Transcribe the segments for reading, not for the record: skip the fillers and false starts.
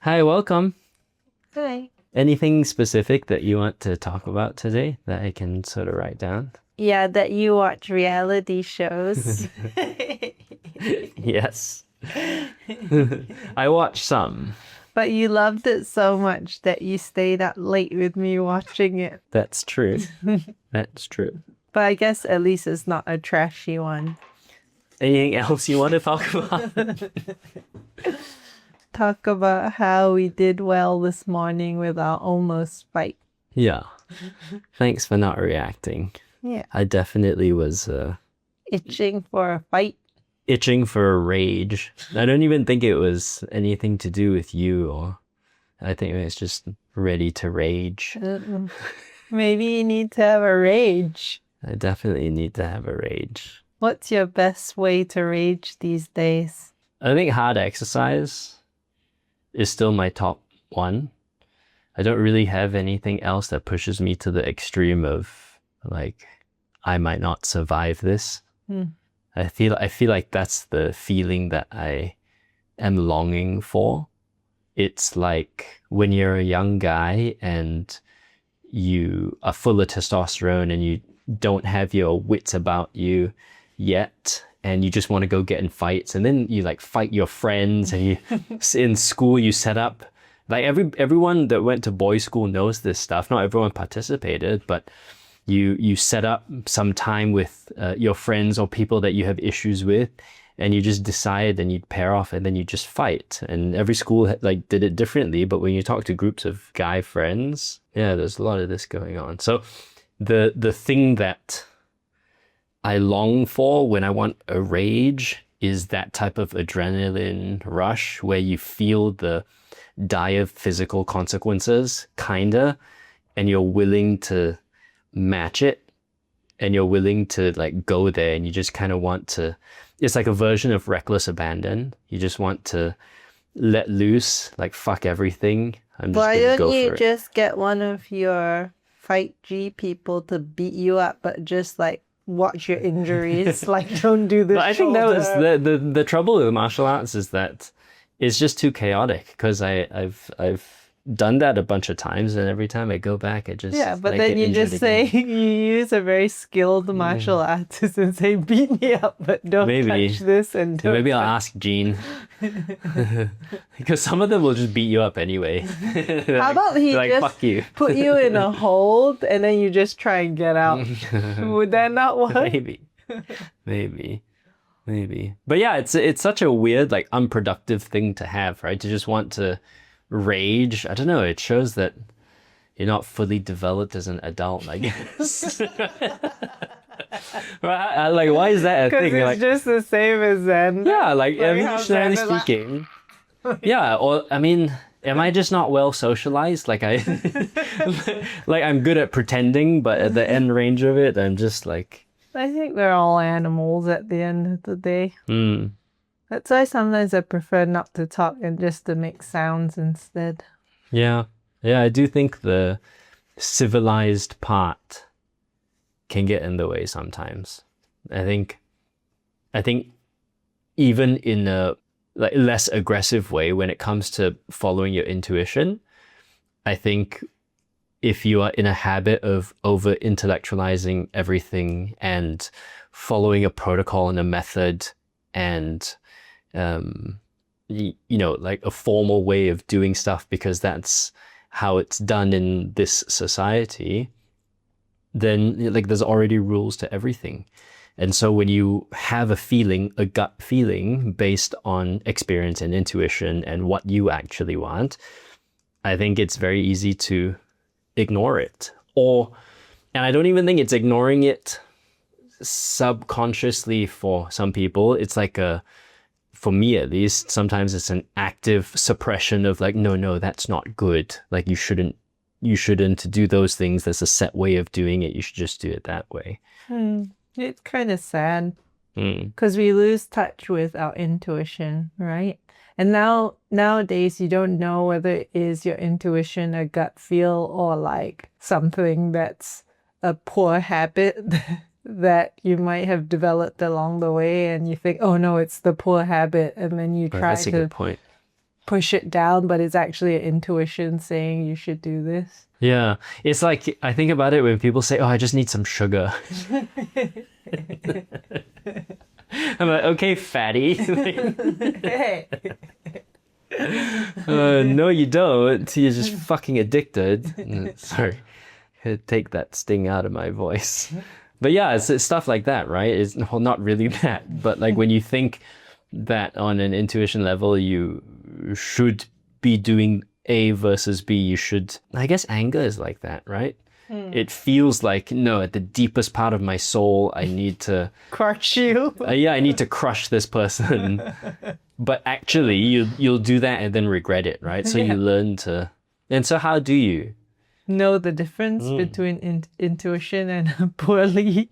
Hi, welcome. Hi. Anything specific that you want to talk about today that I can sort of write down? Yeah, that you watch reality shows. Yes. I watch some. But you loved it so much that you stayed up late with me watching it. That's true. That's true. But I guess at least it's not a trashy one. Anything else you want to talk about? Talk about how we did well this morning with our almost fight. Yeah. Thanks for not reacting. Yeah. I definitely was Itching for a fight. itching for a rage. I don't even think it was anything to do with you, or I think it's just ready to rage. Maybe you need to have a rage. I definitely need to have a rage. What's your best way to rage these days? I think hard exercise is still my top one. I don't really have anything else that pushes me to the extreme of like, I might not survive this. I feel like that's the feeling that I am longing for. It's like when you're a young guy and you are full of testosterone and you don't have your wits about you yet, and you just want to go get in fights, and then you like fight your friends, and you in school you set up like everyone that went to boys' school knows this stuff. Not everyone participated, but you set up some time with your friends or people that you have issues with, and you just decide and you pair off and then you just fight. And every school like did it differently, but when you talk to groups of guy friends, yeah, there's a lot of this going on. So the thing that I long for when I want a rage is that type of adrenaline rush where you feel the dire physical consequences, kinda, and you're willing to match it, and you're willing to like go there, and you just kind of want to, it's like a version of reckless abandon. You just want to let loose, like fuck everything. I'm just Why gonna don't go you for it. just get one of your Fight G people to beat you up, but just like watch your injuries, like don't do this. But I think that was the trouble with martial arts is that it's just too chaotic, because I've done that a bunch of times, and every time I go back, I just but I then get you injured just again. say you use a very skilled martial artist and say beat me up, but don't Maybe. touch this and Yeah, don't. maybe I'll ask Jean. Because some of them will just beat you up anyway. How about he like just fuck you? put you in a hold and then you just try and get out? Would that not work? Maybe. But yeah, it's such a weird, like, unproductive thing to have, right? To just want to rage. I don't know. It shows that you're not fully developed as an adult, I guess. Right? Like, why is that a Because thing? it's Like, just the same as Zen. yeah, like how evolutionarily Zen is like- speaking. Yeah, or I mean, am I just not well socialized? Like like I'm good at pretending, but at the end range of it, I'm just like, I think we're all animals at the end of the day. That's why sometimes I prefer not to talk and just to make sounds instead. yeah. I do think the civilized part can get in the way sometimes. I think even in a like less aggressive way, when it comes to following your intuition, I think if you are in a habit of over intellectualizing everything and following a protocol and a method and you know, like a formal way of doing stuff because that's how it's done in this society, then like there's already rules to everything. And so when you have a feeling, a gut feeling based on experience and intuition and what you actually want, I think it's very easy to ignore it. And I don't even think it's ignoring it subconsciously for some people. It's like for me at least, sometimes it's an active suppression of like, no, that's not good. Like you shouldn't do those things. There's a set way of doing it. You should just do it that way. It's kind of sad because we lose touch with our intuition, right? And nowadays you don't know whether it is your intuition, a gut feel, or like something that's a poor habit that you might have developed along the way, and you think, oh no, it's the poor habit, and then you try That's a to good point. push it down, but it's actually an intuition saying you should do this. Yeah. It's like, I think about it when people say, oh, I just need some sugar. I'm like, okay, fatty. Hey. No, you don't. You're just fucking addicted. Sorry. Take that sting out of my voice. But yeah, it's stuff like that, right? It's well, not really that, but like when you think that on an intuition level, you should be doing A versus B, you should, I guess anger is like that, right? It feels like, no, at the deepest part of my soul, I need to Crush you. yeah, I need to crush this person. But actually, you'll do that and then regret it, right? So you learn to. And so how do you know the difference between intuition and a poorly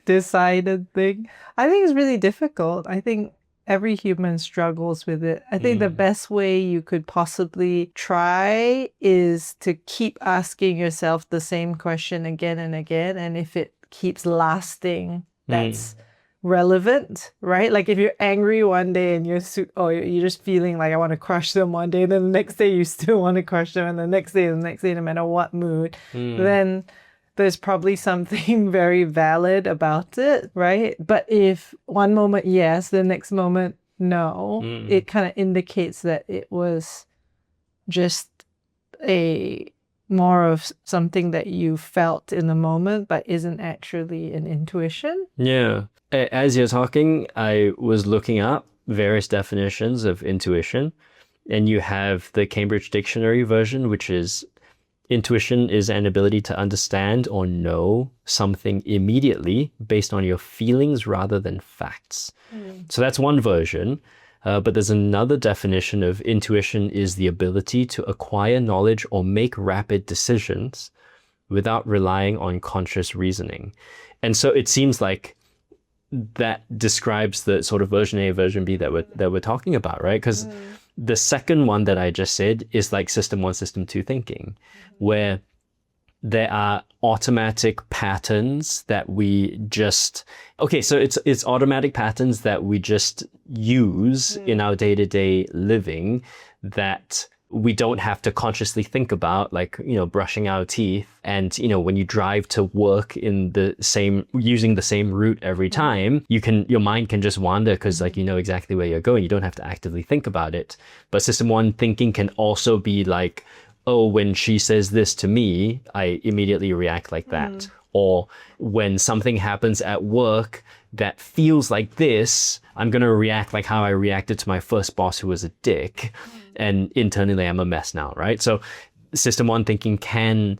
decided thing? I think it's really difficult. I think every human struggles with it. I think the best way you could possibly try is to keep asking yourself the same question again and again. And if it keeps lasting, that's relevant, right? Like if you're angry one day and you're just feeling like I want to crush them one day, then the next day you still want to crush them, and the next day, no matter what mood, then there's probably something very valid about it, right? But if one moment yes, the next moment no, it kind of indicates that it was just a more of something that you felt in the moment, but isn't actually an intuition. Yeah. As you're talking, I was looking up various definitions of intuition, and you have the Cambridge Dictionary version, which is intuition is an ability to understand or know something immediately based on your feelings rather than facts. So that's one version. But there's another definition of intuition is the ability to acquire knowledge or make rapid decisions without relying on conscious reasoning. And so it seems like that describes the sort of version A, version B that we're talking about, right? Because the second one that I just said is like system 1, system 2 thinking, where there are automatic patterns that we just, okay, so it's automatic patterns that we just use in our day-to-day living that we don't have to consciously think about, like, brushing our teeth. And, when you drive to work using the same route every time, your mind can just wander because like, exactly where you're going. You don't have to actively think about it. But system 1 thinking can also be like, oh, when she says this to me, I immediately react like that. Or when something happens at work that feels like this, I'm going to react like how I reacted to my first boss who was a dick. And internally, I'm a mess now, right? So system 1 thinking can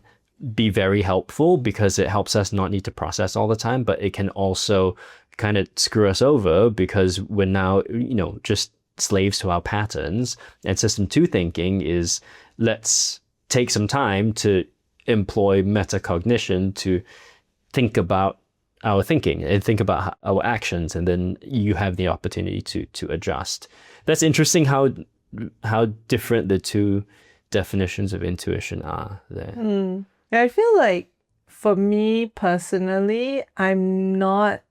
be very helpful because it helps us not need to process all the time, but it can also kind of screw us over because we're now, just slaves to our patterns. And system 2 thinking is, let's take some time to employ metacognition to think about our thinking and think about our actions, and then you have the opportunity to adjust. That's interesting how different the two definitions of intuition are there. I feel like for me personally, I'm not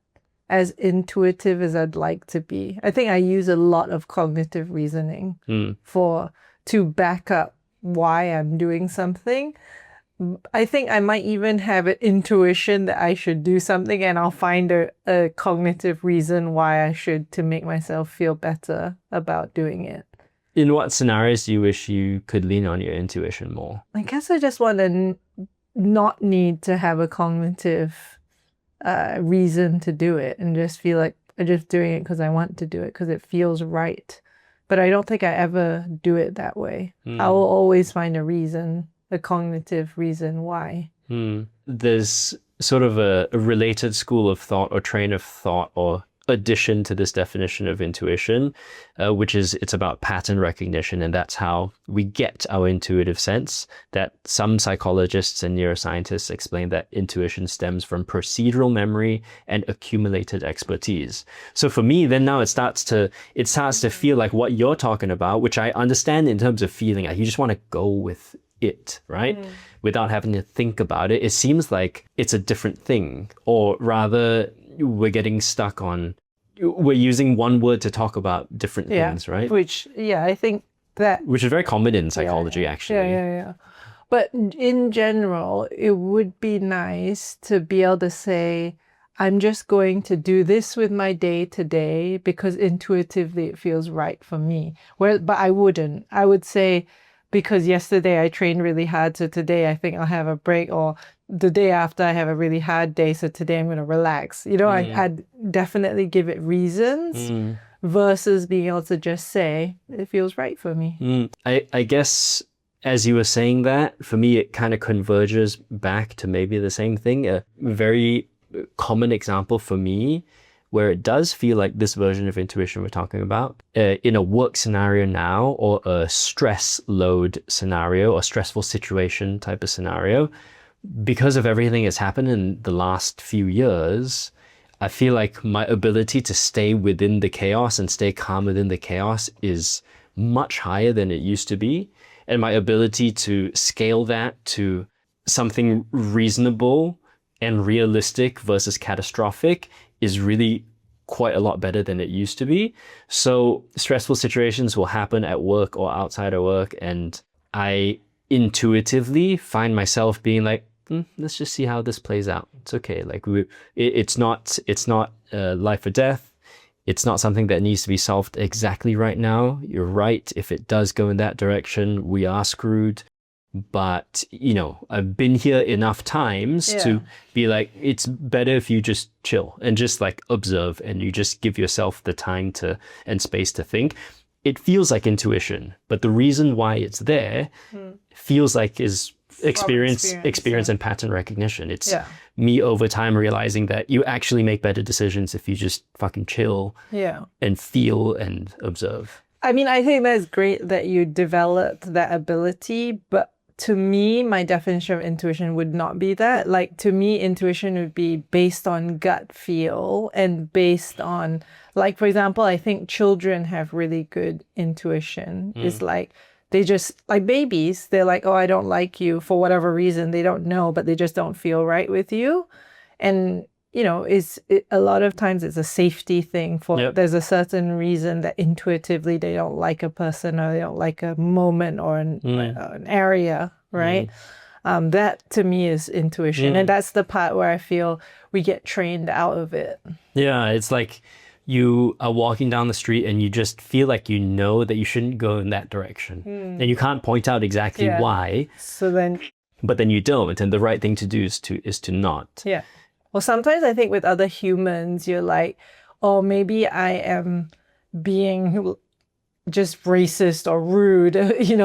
as intuitive as I'd like to be. I think I use a lot of cognitive reasoning to back up why I'm doing something. I think I might even have an intuition that I should do something, and I'll find a cognitive reason why I should to make myself feel better about doing it. In what scenarios do you wish you could lean on your intuition more? I guess I just want to not need to have a cognitive reason to do it, and just feel like I'm just doing it because I want to do it because it feels right. But I don't think I ever do it that way. I will always find a reason, a cognitive reason why. There's sort of a related school of thought or train of thought or addition to this definition of intuition, which is it's about pattern recognition, and that's how we get our intuitive sense. That some psychologists and neuroscientists explain that intuition stems from procedural memory and accumulated expertise. So for me, then now it starts to feel like what you're talking about, which I understand in terms of feeling, like you just want to go with it, right? without having to think about it, it seems like it's a different thing, or rather we're getting stuck on, we're using one word to talk about different things, right? Which, I think that... Which is very common in psychology, actually. Yeah. But in general, it would be nice to be able to say, I'm just going to do this with my day today because intuitively it feels right for me. But I wouldn't. I would say, because yesterday I trained really hard, so today I think I'll have a break, or the day after I have a really hard day, so today I'm going to relax. I'd definitely give it reasons versus being able to just say, it feels right for me. I guess as you were saying that, for me, it kind of converges back to maybe the same thing. A very common example for me where it does feel like this version of intuition we're talking about in a work scenario now, or a stress load scenario or stressful situation type of scenario, because of everything that's happened in the last few years, I feel like my ability to stay within the chaos and stay calm within the chaos is much higher than it used to be. And my ability to scale that to something reasonable and realistic versus catastrophic is really quite a lot better than it used to be. So stressful situations will happen at work or outside of work, and I intuitively find myself being like, let's just see how this plays out. It's okay. Like it's not life or death. It's not something that needs to be solved exactly right now. You're right. If it does go in that direction, we are screwed. But, I've been here enough times to be like, it's better if you just chill and just like observe, and you just give yourself the time and space to think. It feels like intuition, but the reason why it's there feels like is experience and pattern recognition. It's me over time realizing that you actually make better decisions if you just fucking chill and feel and observe. I mean, I think that's great that you developed that ability, but to me, my definition of intuition would not be that. Like, to me, intuition would be based on gut feel and based on, like, for example, I think children have really good intuition. It's like, they just, like babies, they're like, oh, I don't like you for whatever reason. They don't know, but they just don't feel right with you. And, a lot of times it's a safety thing there's a certain reason that intuitively they don't like a person, or they don't like a moment, or an area, right? That to me is intuition. And that's the part where I feel we get trained out of it. Yeah, it's like you are walking down the street and you just feel like you know that you shouldn't go in that direction. And you can't point out exactly why. But then you don't. And the right thing to do is to not. Yeah. Well, sometimes I think with other humans, you're like, oh, maybe I am being just racist or rude.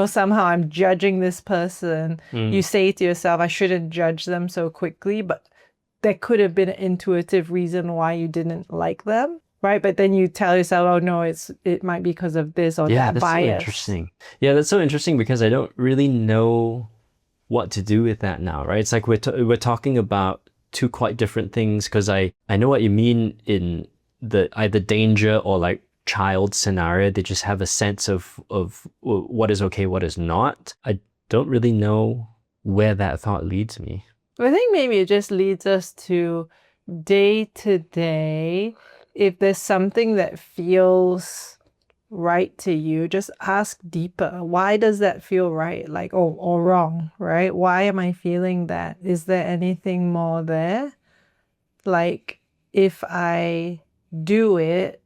Somehow I'm judging this person. You say to yourself, I shouldn't judge them so quickly, but there could have been an intuitive reason why you didn't like them, right? But then you tell yourself, oh no, it might be because of this or that bias. So interesting. Yeah, that's so interesting, because I don't really know what to do with that now, right? It's like we're talking about two quite different things, because I know what you mean in the either danger or like child scenario. They just have a sense of what is okay, what is not. I don't really know where that thought leads me. I think maybe it just leads us to day to day. If there's something that feels right to you, just ask deeper. Why does that feel right? Like, or wrong, right? Why am I feeling that? Is there anything more there? Like, if I do it,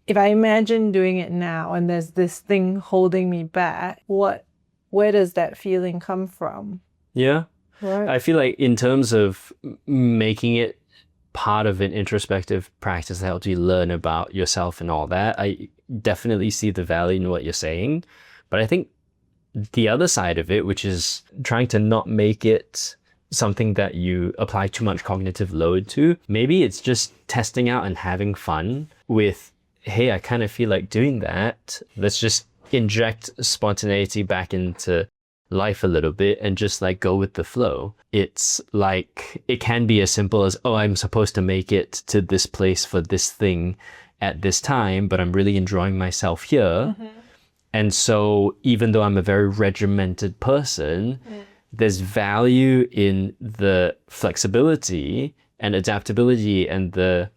if I imagine doing it now and there's this thing holding me back, where does that feeling come from? Yeah. Right. I feel like in terms of making it part of an introspective practice that helps you learn about yourself and all that, I definitely see the value in what you're saying. But I think the other side of it, which is trying to not make it something that you apply too much cognitive load to, maybe it's just testing out and having fun with, hey, I kind of feel like doing that. Let's just inject spontaneity back into life a little bit and just like go with the flow. It's like, it can be as simple as, oh, I'm supposed to make it to this place for this thing at this time, but I'm really enjoying myself here. And so even though I'm a very regimented person, there's value in the flexibility and adaptability and the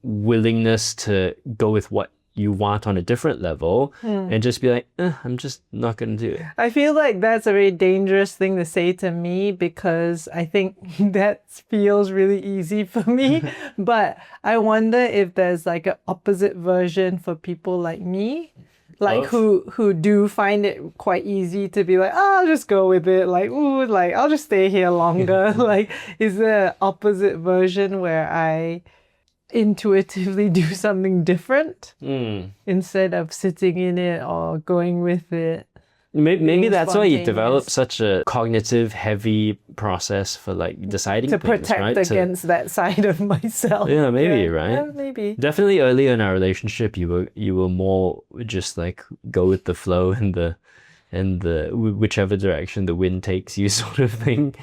willingness to go with what you want on a different level and just be like, I'm just not going to do it. I feel like that's a very dangerous thing to say to me because I think that feels really easy for me. But I wonder if there's like an opposite version for people like me, like who do find it quite easy to be like, oh, I'll just go with it. Like, ooh, like I'll just stay here longer. Like, is there an opposite version where I intuitively do something different instead of sitting in it or going with it? Maybe that's why you develop such a cognitive heavy process for like deciding to things, protect right? against that side of myself. Yeah, maybe, right? Yeah, maybe. Definitely earlier in our relationship, you were more just like go with the flow and the whichever direction the wind takes you sort of thing.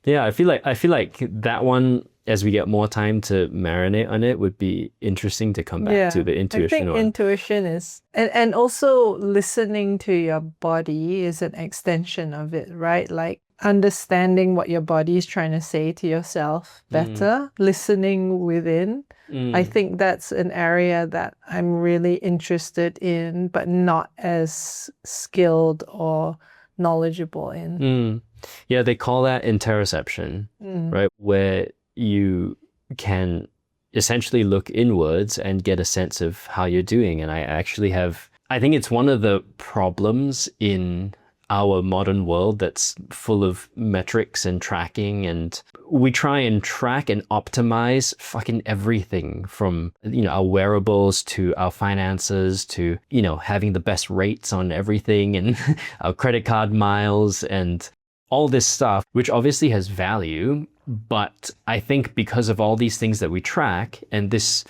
Yeah, I feel like that one, as we get more time to marinate on it, would be interesting to come back to the intuition I think one. intuition is, and also listening to your body is an extension of it, right? Like understanding what your body is trying to say to yourself better, listening within. I think that's an area that I'm really interested in, but not as skilled or knowledgeable in. Yeah, they call that interoception, right? Where you can essentially look inwards and get a sense of how you're doing. And I think it's one of the problems in our modern world that's full of metrics and tracking, and we try and track and optimize fucking everything from, our wearables to our finances to, having the best rates on everything and our credit card miles and all this stuff, which obviously has value. But I think because of all these things that we track and this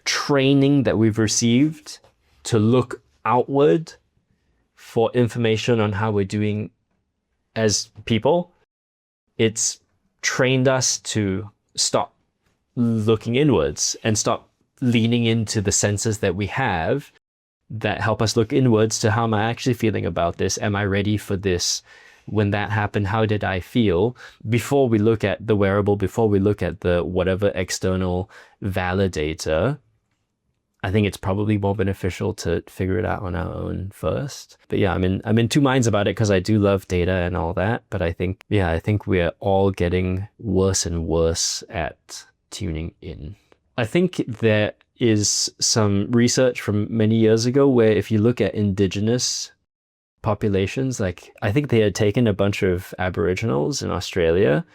training that we've received to look outward for information on how we're doing as people, it's trained us to stop looking inwards and stop leaning into the senses that we have that help us look inwards to how am I actually feeling about this? Am I ready for this? When that happened, how did I feel? Before we look at the wearable, before we look at the whatever external validator, I think it's probably more beneficial to figure it out on our own first. But yeah, I'm in two minds about it because I do love data and all that. But I think we're all getting worse and worse at tuning in. I think there is some research from many years ago where if you look at indigenous populations, like I think they had taken a bunch of Aboriginals in Australia,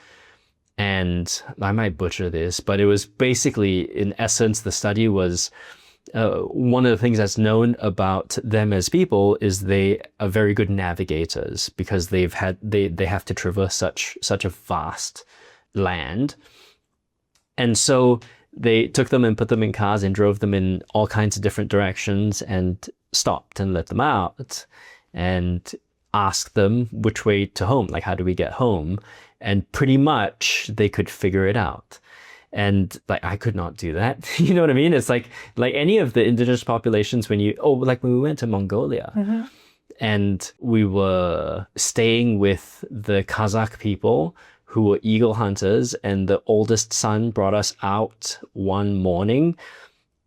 and I might butcher this, but it was basically, in essence, the study was one of the things that's known about them as people is they are very good navigators because they have to traverse such a vast land, and so they took them and put them in cars and drove them in all kinds of different directions and stopped and let them out and ask them which way to home, like how do we get home? And pretty much they could figure it out. And like I could not do that. You know what I mean? It's like any of the indigenous populations when we went to Mongolia and we were staying with the Kazakh people who were eagle hunters, and the oldest son brought us out one morning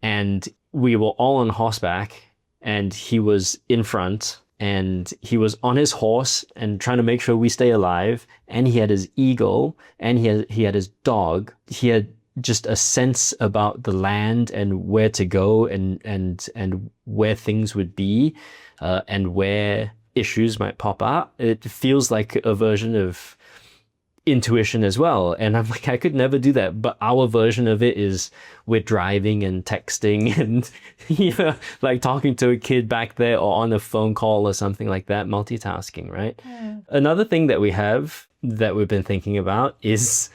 and we were all on horseback and he was in front. And he was on his horse and trying to make sure we stay alive. And he had his eagle and he had his dog. He had just a sense about the land and where to go and where things would be and where issues might pop up. It feels like a version of intuition as well. And I'm like, I could never do that. But our version of it is we're driving and texting and like talking to a kid back there or on a phone call or something like that, multitasking, right? Another thing that we have that we've been thinking about is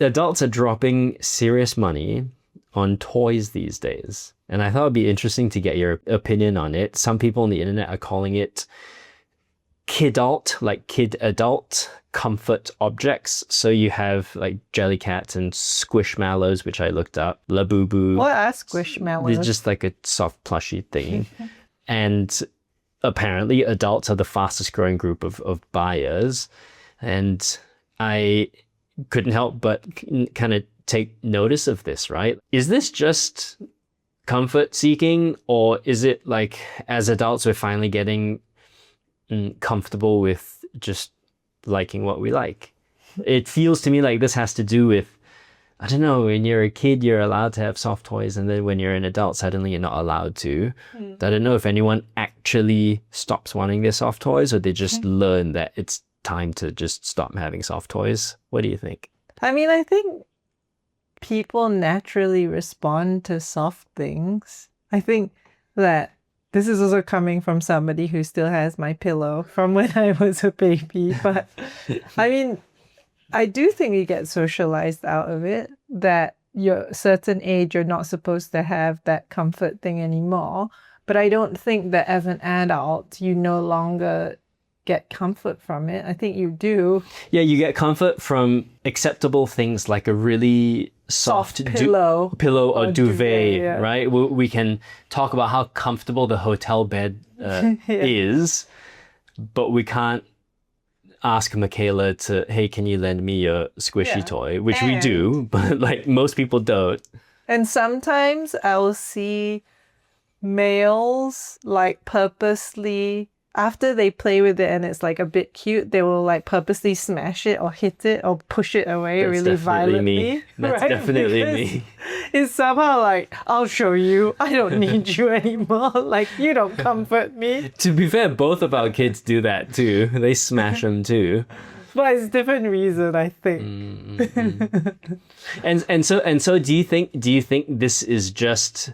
adults are dropping serious money on toys these days. And I thought it'd be interesting to get your opinion on it. Some people on the internet are calling it kidult, like kid adult comfort objects. So you have like Jellycats and Squishmallows, which I looked up. Labubu. What are Squishmallows? They're just like a soft plushy thing. And apparently adults are the fastest growing group of buyers. And I couldn't help but kind of take notice of this, right? Is this just comfort seeking, or is it like as adults we're finally getting comfortable with just liking what we like? It feels to me like this has to do with, I don't know, when you're a kid, you're allowed to have soft toys, and then when you're an adult, suddenly you're not allowed to. I don't know if anyone actually stops wanting their soft toys, or they just learn that it's time to just stop having soft toys. What do you think? I mean, I think people naturally respond to soft things. I think that this is also coming from somebody who still has my pillow from when I was a baby. But I mean, I do think you get socialized out of it, that you're a certain age, you're not supposed to have that comfort thing anymore. But I don't think that as an adult, you no longer get comfort from it. I think you do. Yeah, you get comfort from acceptable things like a really soft pillow or duvet, yeah. right? We can talk about how comfortable the hotel bed is, but we can't ask Michaela to, hey, can you lend me your squishy toy? Which we do, but like most people don't. And sometimes I'll see males like purposely, after they play with it and it's like a bit cute, they will like purposely smash it or hit it or push it away really violently. Me. That's definitely me. It's somehow like, I'll show you. I don't need you anymore. Like, you don't comfort me. To be fair, both of our kids do that too. They smash them too. But it's different reason, I think. And so do you think this is just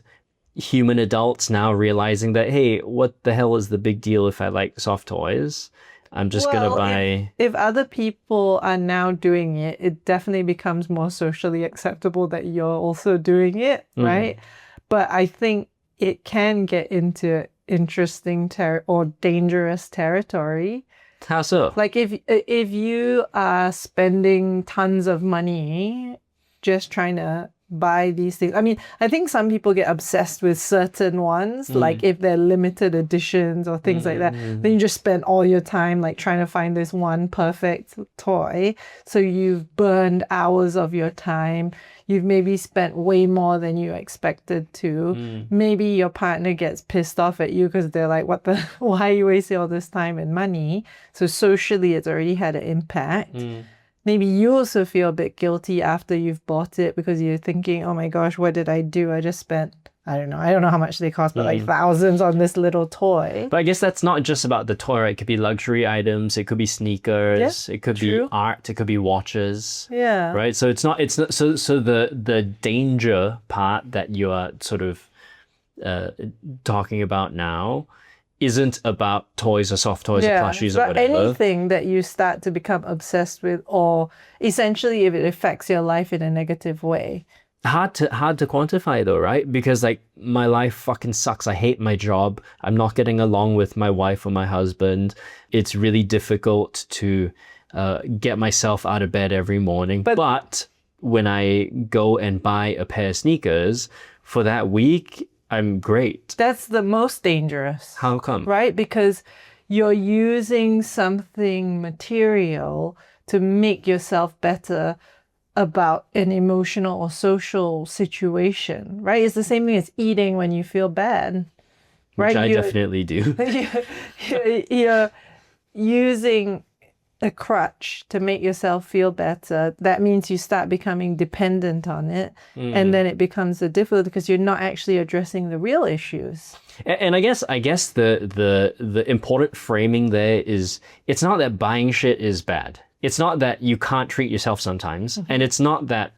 human adults now realizing that, hey, what the hell is the big deal if I like soft toys? I'm just gonna buy. If other people are now doing it, it definitely becomes more socially acceptable that you're also doing it, right? But I think it can get into interesting or dangerous territory. How so? Like if you are spending tons of money just trying to buy these things. I mean, I think some people get obsessed with certain ones, like if they're limited editions or things like that. Then you just spend all your time like trying to find this one perfect toy. So you've burned hours of your time. You've maybe spent way more than you expected to. Maybe your partner gets pissed off at you because they're like, why are you wasting all this time and money? So socially, it's already had an impact. Maybe you also feel a bit guilty after you've bought it because you're thinking, oh my gosh, what did I do? I just spent, I don't know how much they cost, but like thousands on this little toy. But I guess that's not just about the toy, right? It could be luxury items, it could be sneakers, it could be art, it could be watches. Yeah. Right? So it's not so the danger part that you are sort of talking about now isn't about toys or soft toys or plushies or whatever. Anything that you start to become obsessed with, or essentially if it affects your life in a negative way. Hard to quantify though, right? Because like my life fucking sucks. I hate my job. I'm not getting along with my wife or my husband. It's really difficult to get myself out of bed every morning. But when I go and buy a pair of sneakers for that week, I'm great. That's the most dangerous. How come? Right? Because you're using something material to make yourself better about an emotional or social situation, right? It's the same thing as eating when you feel bad, right? Which I definitely do. You're using a crutch to make yourself feel better. That means you start becoming dependent on it, and then it becomes a difficult because you're not actually addressing the real issues. And I guess the important framing there is, it's not that buying shit is bad. It's not that you can't treat yourself sometimes, and it's not that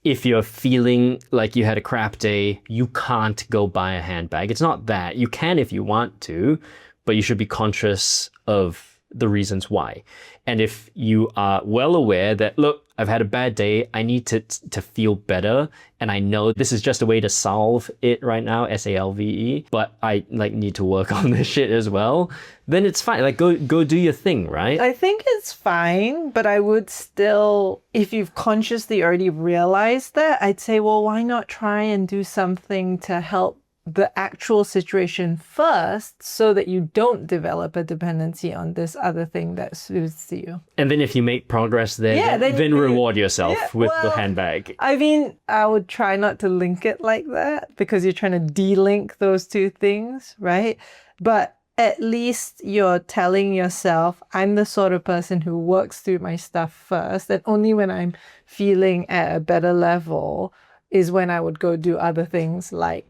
if you're feeling like you had a crap day, you can't go buy a handbag. It's not that. You can if you want to, but you should be conscious of the reasons why. And if you are well aware that, look, I've had a bad day, I need to feel better, and I know this is just a way to solve it right now, SALVE, but I like need to work on this shit as well, then it's fine. Like go do your thing, right? I think it's fine, but I would still, if you've consciously already realized that, I'd say, well, why not try and do something to help the actual situation first so that you don't develop a dependency on this other thing that suits you. And then if you make progress there, then reward yourself with the handbag. I mean, I would try not to link it like that because you're trying to de-link those two things, right? But at least you're telling yourself, I'm the sort of person who works through my stuff first, and only when I'm feeling at a better level is when I would go do other things like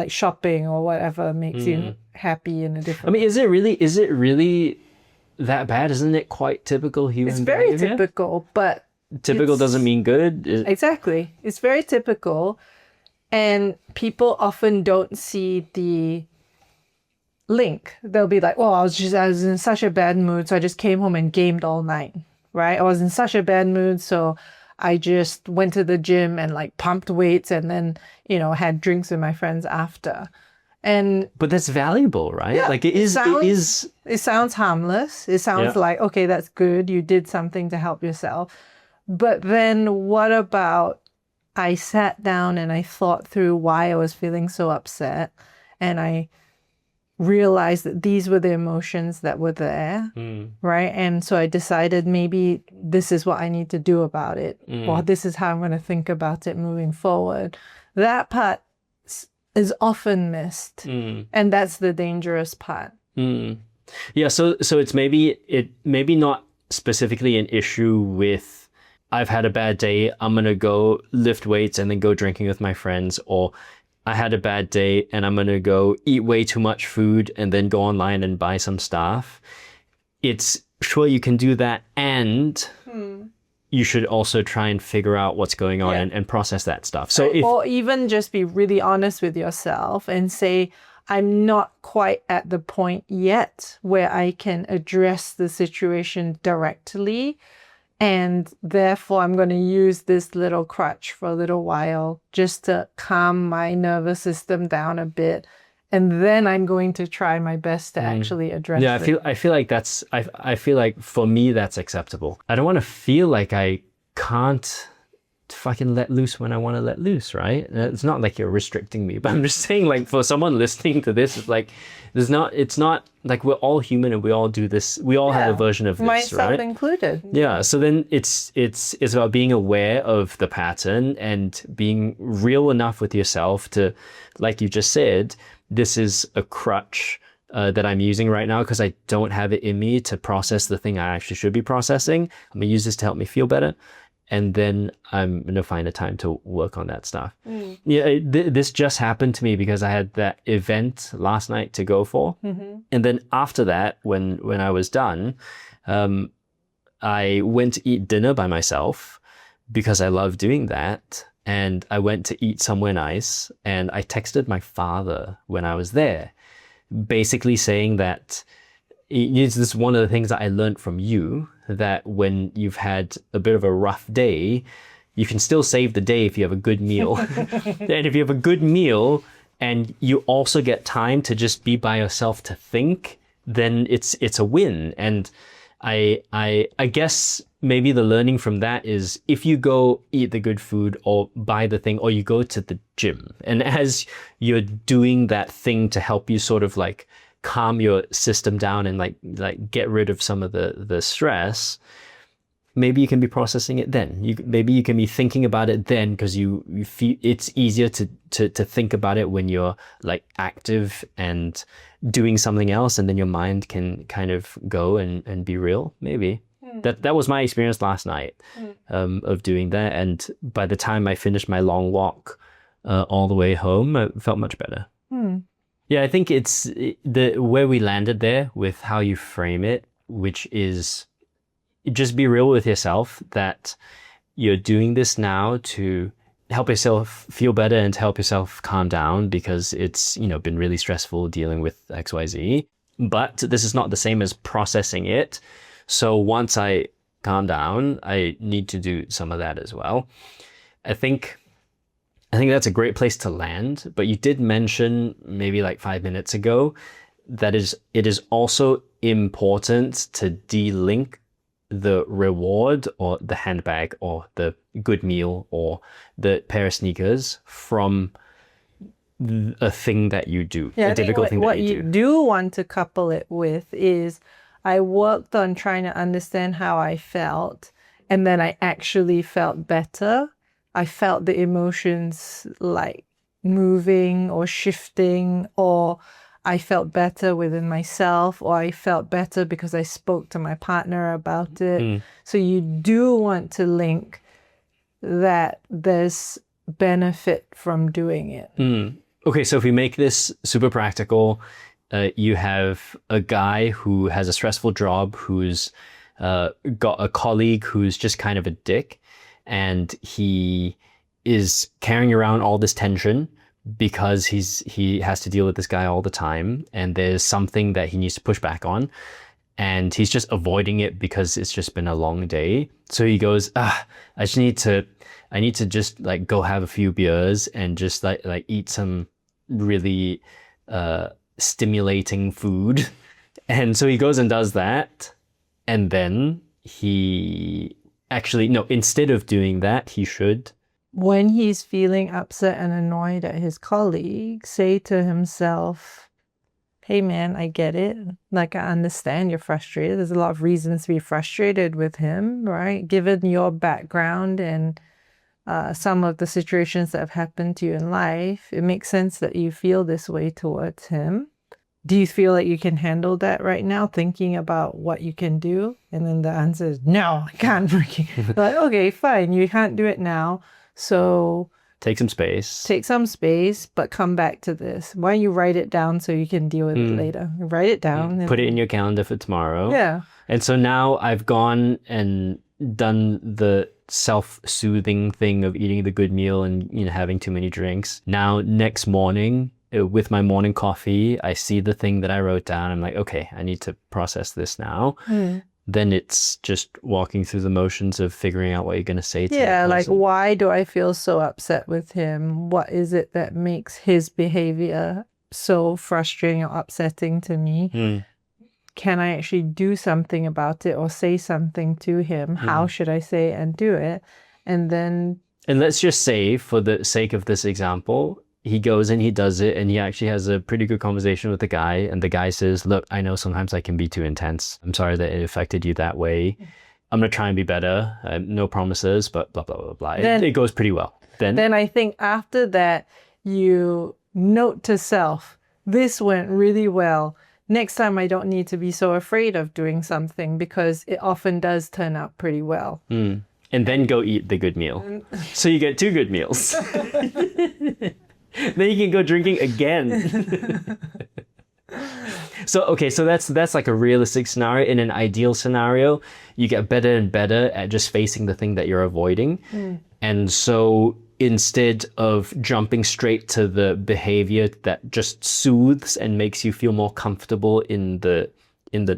shopping or whatever makes you happy in a different way. Is it really that bad? Isn't it quite typical human It's very behavior? typical, but typical doesn't mean good. Exactly. It's very typical, and people often don't see the link. They'll be like, "Oh, I was in such a bad mood, so I just came home and gamed all night." Right? I was in such a bad mood, so I just went to the gym and like pumped weights and then, had drinks with my friends after. But that's valuable, right? Yeah, like it sounds harmless. It sounds like, okay, that's good. You did something to help yourself. But then what about I sat down and I thought through why I was feeling so upset, and I realized that these were the emotions that were there, right? And so I decided maybe this is what I need to do about it, or this is how I'm going to think about it moving forward. That part is often missed, and that's the dangerous part. Yeah, so it's maybe not specifically an issue with I've had a bad day, I'm going to go lift weights and then go drinking with my friends, or I had a bad day and I'm going to go eat way too much food and then go online and buy some stuff. It's sure you can do that, and you should also try and figure out what's going on and process that stuff. So or even just be really honest with yourself and say, I'm not quite at the point yet where I can address the situation directly. And therefore, I'm going to use this little crutch for a little while just to calm my nervous system down a bit. And then I'm going to try my best to actually address it. Yeah, I feel like for me, that's acceptable. I don't want to feel like I can't fucking let loose when I want to let loose, right? It's not like you're restricting me, but I'm just saying, like, for someone listening to this, it's like, it's not like we're all human and we all do this. We all have a version of this, myself right? included. Yeah. So then it's about being aware of the pattern and being real enough with yourself to, like you just said, this is a crutch that I'm using right now because I don't have it in me to process the thing I actually should be processing. I'm gonna use this to help me feel better. And then I'm going to find a time to work on that stuff. Yeah, this just happened to me because I had that event last night to go for. And then after that, when I was done, I went to eat dinner by myself because I love doing that. And I went to eat somewhere nice. And I texted my father when I was there, basically saying that this is one of the things that I learned from you, that when you've had a bit of a rough day, you can still save the day if you have a good meal. And if you have a good meal and you also get time to just be by yourself to think, then it's a win. And I guess maybe the learning from that is if you go eat the good food or buy the thing, or you go to the gym, and as you're doing that thing to help you sort of like calm your system down and like get rid of some of the stress, maybe you can be processing it then. Maybe you can be thinking about it then, because you feel it's easier to think about it when you're like active and doing something else, and then your mind can kind of go and be real. Maybe that was my experience last night of doing that, and by the time I finished my long walk all the way home, I felt much better. Yeah, I think it's the where we landed there with how you frame it, which is just be real with yourself that you're doing this now to help yourself feel better and to help yourself calm down because it's, been really stressful dealing with XYZ. But this is not the same as processing it. So once I calm down, I need to do some of that as well. I think that's a great place to land, but you did mention maybe like 5 minutes ago that it is also important to de-link the reward or the handbag or the good meal or the pair of sneakers from a thing that you do, Yeah, a I think difficult thing what that you you do. do want to couple it with is I worked on trying to understand how I felt, and then I actually felt better. I felt the emotions like moving or shifting, or I felt better within myself, or I felt better because I spoke to my partner about it. So you do want to link that there's benefit from doing it. Okay, so if we make this super practical, you have a guy who has a stressful job, who's got a colleague who's just kind of a dick, and he is carrying around all this tension because he has to deal with this guy all the time, and there's something that he needs to push back on, and he's just avoiding it because it's just been a long day. So he goes, I need to just like go have a few beers and just like eat some really stimulating food. And so he goes and does that, and then he actually, no, instead of doing that, he should, when he's feeling upset and annoyed at his colleague, say to himself, hey man, I get it. Like, I understand you're frustrated. There's a lot of reasons to be frustrated with him, right? Given your background and some of the situations that have happened to you in life, it makes sense that you feel this way towards him. Do you feel like you can handle that right now, thinking about what you can do? And then the answer is, no, I can't. Like, okay, fine, you can't do it now. So take some space. Take some space, but come back to this. Why don't you write it down so you can deal with it later? Write it down. And put it in your calendar for tomorrow. Yeah. And so now I've gone and done the self-soothing thing of eating the good meal and, you know, having too many drinks. Now, next morning, with my morning coffee, I see the thing that I wrote down. I'm like, okay, I need to process this now. Then it's just walking through the motions of figuring out what you're going to say to Yeah, that like, person. why do I feel so upset with him? What is it that makes his behavior so frustrating or upsetting to me? Can I actually do something about it or say something to him? How should I say it and do it? And then... And let's just say, for the sake of this example, he goes and he does it, and he actually has a pretty good conversation with the guy, and the guy says, look, I know sometimes I can be too intense. I'm sorry that it affected you that way. I'm going to try and be better. No promises, but blah, blah, blah, blah. Then, it goes pretty well. Then I think after that, you note to self, this went really well. Next time I don't need to be so afraid of doing something because it often does turn out pretty well. And then go eat the good meal. So you get 2 good meals. Then you can go drinking again. So, okay, so that's like a realistic scenario. In an ideal scenario, you get better and better at just facing the thing that you're avoiding. And so instead of jumping straight to the behavior that just soothes and makes you feel more comfortable in the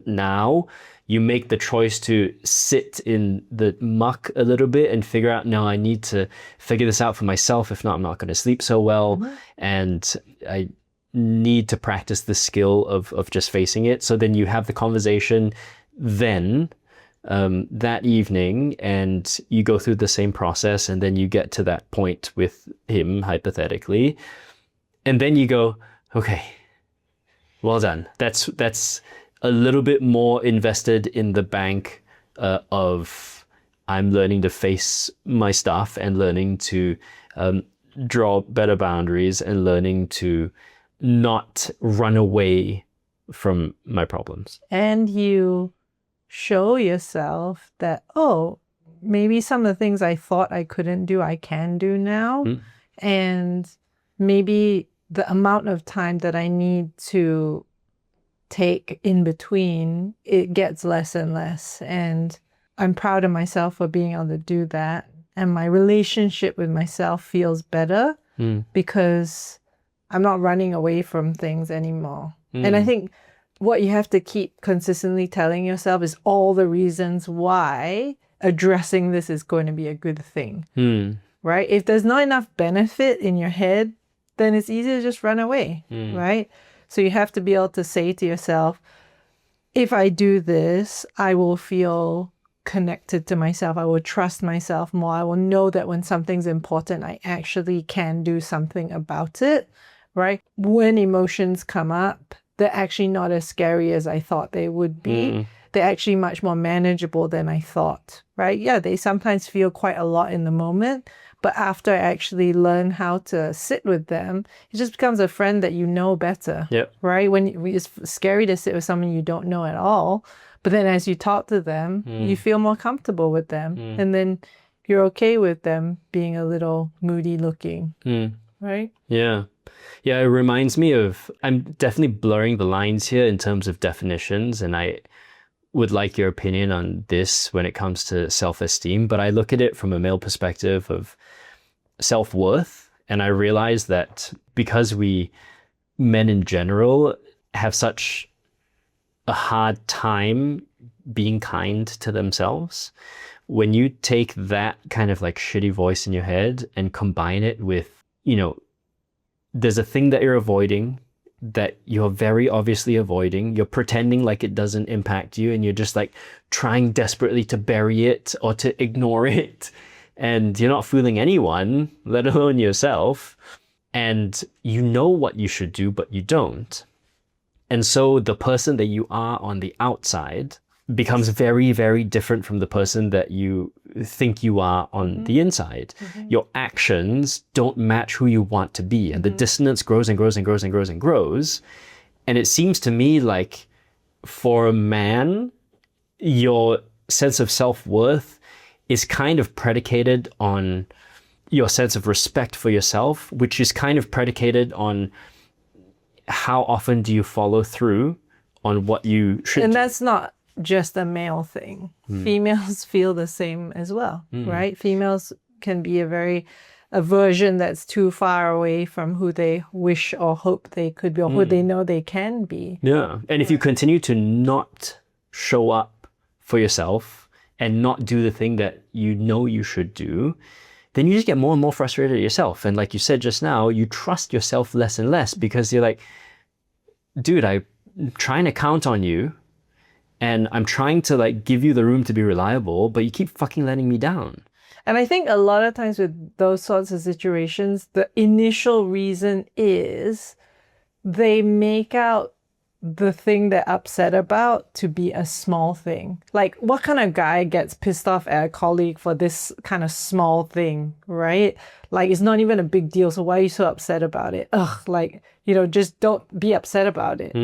now, you make the choice to sit in the muck a little bit and figure out, no, I need to figure this out for myself. If not, I'm not going to sleep so well. And I need to practice the skill of just facing it. So then you have the conversation then that evening, and you go through the same process, and then you get to that point with him, hypothetically. And then you go, okay, well done. That's a little bit more invested in the bank of I'm learning to face my stuff and learning to draw better boundaries and learning to not run away from my problems. And you show yourself that, oh, maybe some of the things I thought I couldn't do, I can do now. And maybe the amount of time that I need to take in between, it gets less and less. And I'm proud of myself for being able to do that. And my relationship with myself feels better because I'm not running away from things anymore. And I think what you have to keep consistently telling yourself is all the reasons why addressing this is going to be a good thing. Right? If there's not enough benefit in your head, then it's easy to just run away. Right? So you have to be able to say to yourself, if I do this, I will feel connected to myself. I will trust myself more. I will know that when something's important, I actually can do something about it. right? When emotions come up, they're actually not as scary as I thought they would be. They're actually much more manageable than I thought, right? Yeah, they sometimes feel quite a lot in the moment, but after I actually learn how to sit with them, it just becomes a friend that you know better, right? It's scary to sit with someone you don't know at all, but then as you talk to them, you feel more comfortable with them, and then you're okay with them being a little moody looking, right? Yeah. Yeah, it reminds me of, I'm definitely blurring the lines here in terms of definitions, and I would like your opinion on this when it comes to self-esteem, but I look at it from a male perspective of self-worth, and I realize that because men in general, have such a hard time being kind to themselves, when you take that kind of like shitty voice in your head and combine it with, there's a thing that you're avoiding, that you're very obviously avoiding, you're pretending like it doesn't impact you, and you're just like trying desperately to bury it or to ignore it, and you're not fooling anyone, let alone yourself, and you know what you should do, but you don't. And so the person that you are on the outside becomes very, very different from the person that you think you are on the inside. Your actions don't match who you want to be, and the dissonance grows and grows and grows and grows and grows. And it seems to me like for a man, your sense of self-worth is kind of predicated on your sense of respect for yourself, which is kind of predicated on how often do you follow through on what you should And do. that's not just a male thing. Females feel the same as well, right? Females can be a version that's too far away from who they wish or hope they could be, or who they know they can be. Yeah. And if you continue to not show up for yourself and not do the thing that you know you should do, then you just get more and more frustrated at yourself. And like you said just now, you trust yourself less and less, because you're like, dude, I'm trying to count on you, and I'm trying to like give you the room to be reliable, but you keep fucking letting me down. And I think a lot of times with those sorts of situations, the initial reason is they make out the thing they're upset about to be a small thing. Like, what kind of guy gets pissed off at a colleague for this kind of small thing, right? Like, it's not even a big deal, so why are you so upset about it? Just don't be upset about it,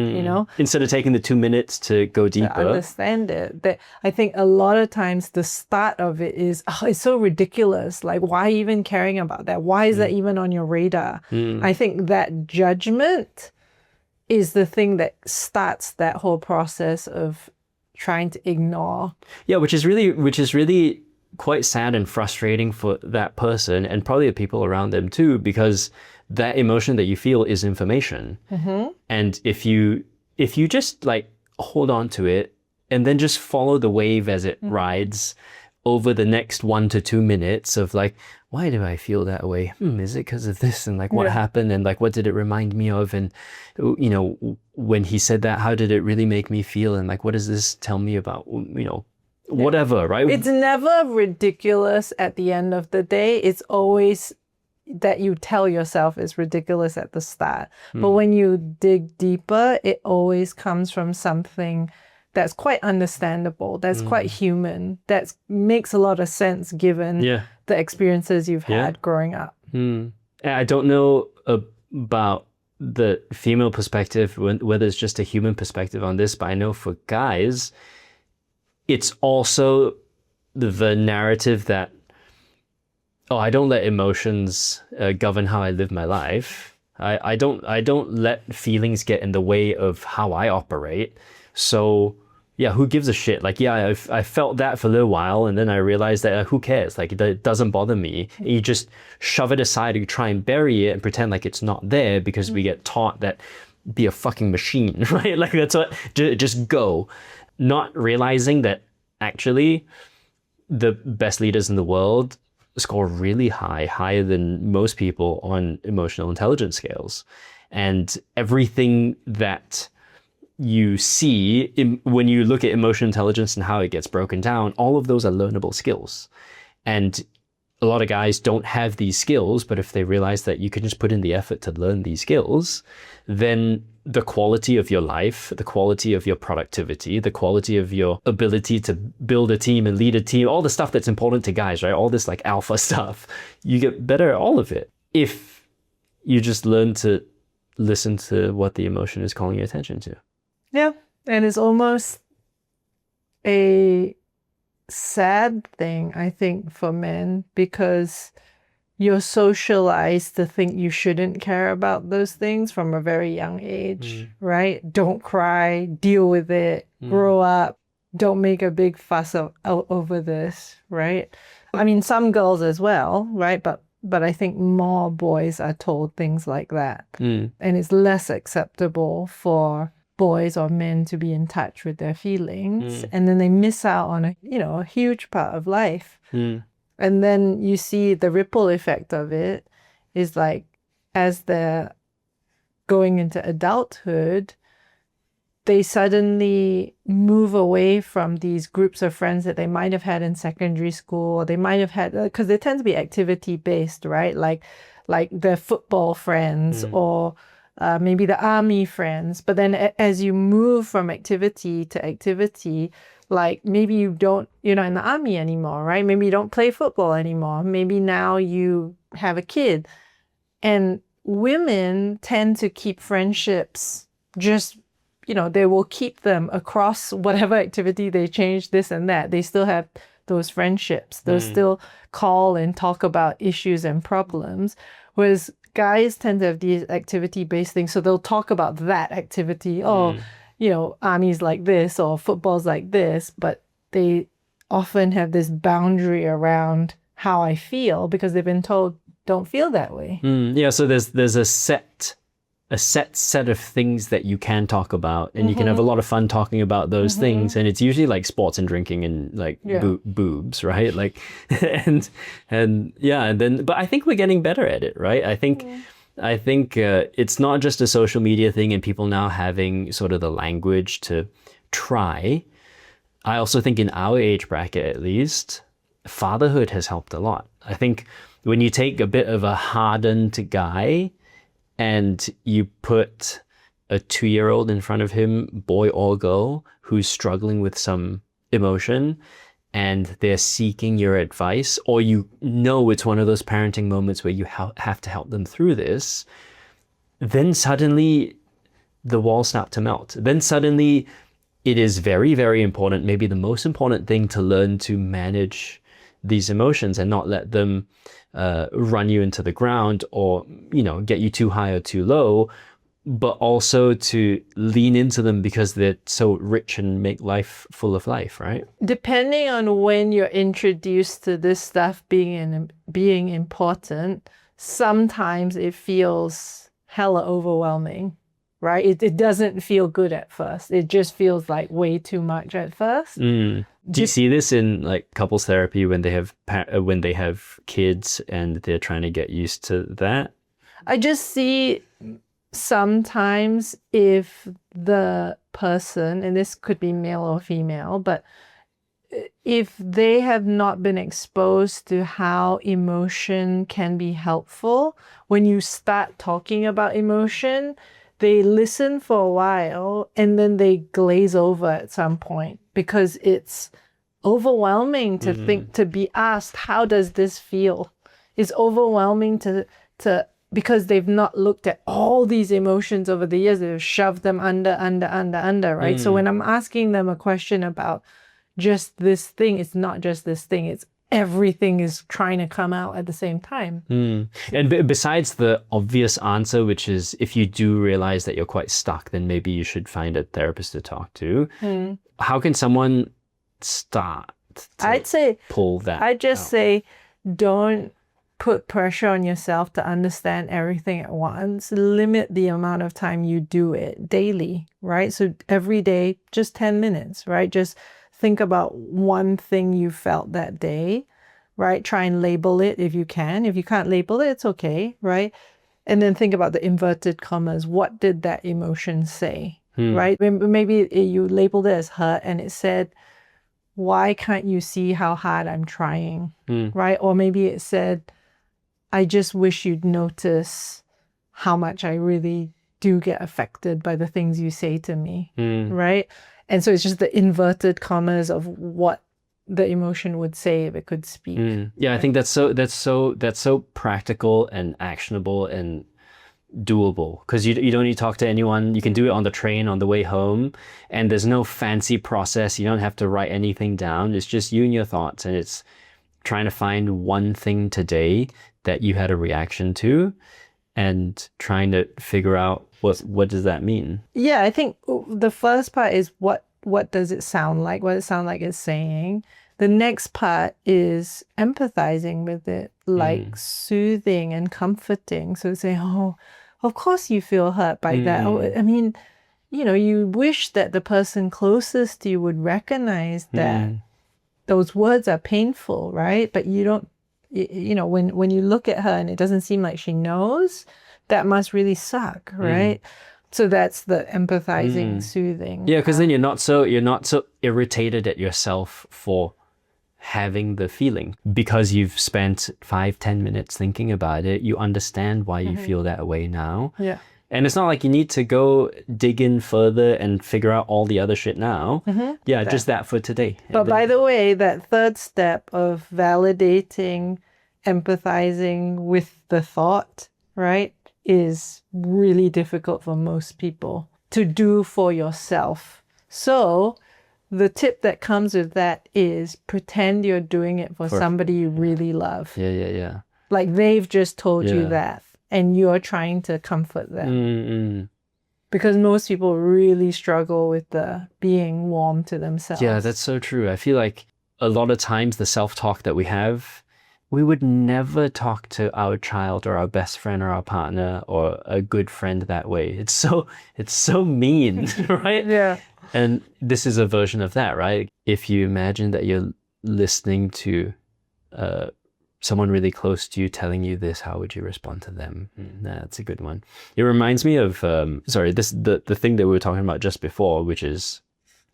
Instead of taking the 2 minutes to go deeper. Understand it. That I think a lot of times the start of it is, it's so ridiculous. Like, why even caring about that? Why is that even on your radar? I think that judgment is the thing that starts that whole process of trying to ignore. Yeah, which is really quite sad and frustrating for that person, and probably the people around them too, because that emotion that you feel is information. And if you just like hold on to it and then just follow the wave as it rides over the next 1 to 2 minutes of like, why do I feel that way? Is it because of this? And like, what happened? And like, what did it remind me of? And, when he said that, how did it really make me feel? And like, what does this tell me about, whatever, right? It's never ridiculous at the end of the day. It's always that you tell yourself is ridiculous at the start. But when you dig deeper, it always comes from something that's quite understandable, that's quite human, that makes a lot of sense given the experiences you've had growing up. I don't know about the female perspective, whether it's just a human perspective on this, but I know for guys, it's also the narrative that, I don't let emotions govern how I live my life. I don't let feelings get in the way of how I operate. So yeah, who gives a shit? Like, yeah, I felt that for a little while, and then I realized that who cares? Like, it doesn't bother me. You just shove it aside, you try and bury it and pretend like it's not there, because we get taught that be a fucking machine, right? Like, that's what, just go. Not realizing that actually the best leaders in the world score really high, higher than most people on emotional intelligence scales. And everything that you see when you look at emotional intelligence and how it gets broken down, all of those are learnable skills. And a lot of guys don't have these skills, but if they realize that you can just put in the effort to learn these skills, then the quality of your life, the quality of your productivity, the quality of your ability to build a team and lead a team, all the stuff that's important to guys, right? All this like alpha stuff, you get better at all of it if you just learn to listen to what the emotion is calling your attention to. Yeah. And it's almost a sad thing, I think, for men, because you're socialized to think you shouldn't care about those things from a very young age, right? Don't cry, deal with it, grow up, don't make a big fuss over this, right? I mean, some girls as well, right? But I think more boys are told things like that. And it's less acceptable for boys or men to be in touch with their feelings, and then they miss out on a huge part of life. And then you see the ripple effect of it is like, as they're going into adulthood, they suddenly move away from these groups of friends that they might have had in secondary school, or they might have had, because they tend to be activity based, right? Like their football friends, or maybe the army friends. But then as you move from activity to activity, like maybe you're not in the army anymore, right? Maybe you don't play football anymore. Maybe now you have a kid. And women tend to keep friendships just, they will keep them across whatever activity they change, this and that. They still have those friendships. They'll still call and talk about issues and problems. Whereas guys tend to have these activity-based things. So they'll talk about that activity. Army's like this or football's like this, but they often have this boundary around how I feel because they've been told, don't feel that way. Yeah, so there's a set set of things that you can talk about, and you can have a lot of fun talking about those things, and it's usually like sports and drinking and like boobs, right? Like, and then, but I think we're getting better at it, right? I think it's not just a social media thing and people now having sort of the language to try. I also think in our age bracket, at least, fatherhood has helped a lot. I think when you take a bit of a hardened guy and you put a 2-year-old in front of him, boy or girl, who's struggling with some emotion, and they're seeking your advice, or it's one of those parenting moments where you have to help them through this, then suddenly the walls start to melt. Then suddenly it is very, very important, maybe the most important thing, to learn to manage these emotions and not let them run you into the ground or, get you too high or too low, but also to lean into them because they're so rich and make life full of life, right? Depending on when you're introduced to this stuff being important, sometimes it feels hella overwhelming, right? It doesn't feel good at first. It just feels like way too much at first. Do you see this in like couples therapy when they have kids and they're trying to get used to that? I just see sometimes if the person, and this could be male or female, but if they have not been exposed to how emotion can be helpful, when you start talking about emotion, they listen for a while and then they glaze over at some point because it's overwhelming to think, to be asked, how does this feel? It's overwhelming to because they've not looked at all these emotions over the years. They've shoved them under, right? So when I'm asking them a question about just this thing, it's not just this thing, it's everything is trying to come out at the same time. And besides the obvious answer, which is if you do realize that you're quite stuck, then maybe you should find a therapist to talk to. How can someone start to pull that I'd just out? say, don't put pressure on yourself to understand everything at once. Limit the amount of time you do it daily, right? So every day, just 10 minutes, right? Just think about one thing you felt that day, right? Try and label it if you can. If you can't label it, it's okay, right? And then think about the inverted commas. What did that emotion say, right? Maybe you labeled it as hurt and it said, why can't you see how hard I'm trying? Right? Or maybe it said, I just wish you'd notice how much I really do get affected by the things you say to me. Right? And so it's just the inverted commas of what the emotion would say if it could speak. Yeah, I think that's so practical and actionable and doable, because you don't need to talk to anyone. You can do it on the train on the way home, and there's no fancy process. You don't have to write anything down. It's just you and your thoughts, and it's trying to find one thing today that you had a reaction to and trying to figure out what does that mean. Yeah, I think the first part is what does it sound like? What it sound like it's saying. The next part is empathizing with it, like soothing and comforting. So say, oh, of course you feel hurt by that. Oh, I mean, you wish that the person closest to you would recognize that those words are painful, right? But you don't, when you look at her and it doesn't seem like she knows, that must really suck, right? So that's the empathizing, soothing. Yeah, because then you're not so irritated at yourself for having the feeling, because you've spent 5-10 minutes thinking about it. You understand why you feel that way now. Yeah. And it's not like you need to go dig in further and figure out all the other shit now. Yeah, just that for today. But by the way, that third step of validating, empathizing with the thought, right, is really difficult for most people to do for yourself. So the tip that comes with that is pretend you're doing it for somebody you really love. Yeah. Like they've just told you that, and you're trying to comfort them. Because most people really struggle with the being warm to themselves. Yeah, that's so true. I feel like a lot of times the self-talk that we have, we would never talk to our child or our best friend or our partner or a good friend that way. It's so mean, right? Yeah. And this is a version of that, right? If you imagine that you're listening to someone really close to you telling you this, how would you respond to them? That's a good one. It reminds me of, the thing that we were talking about just before, which is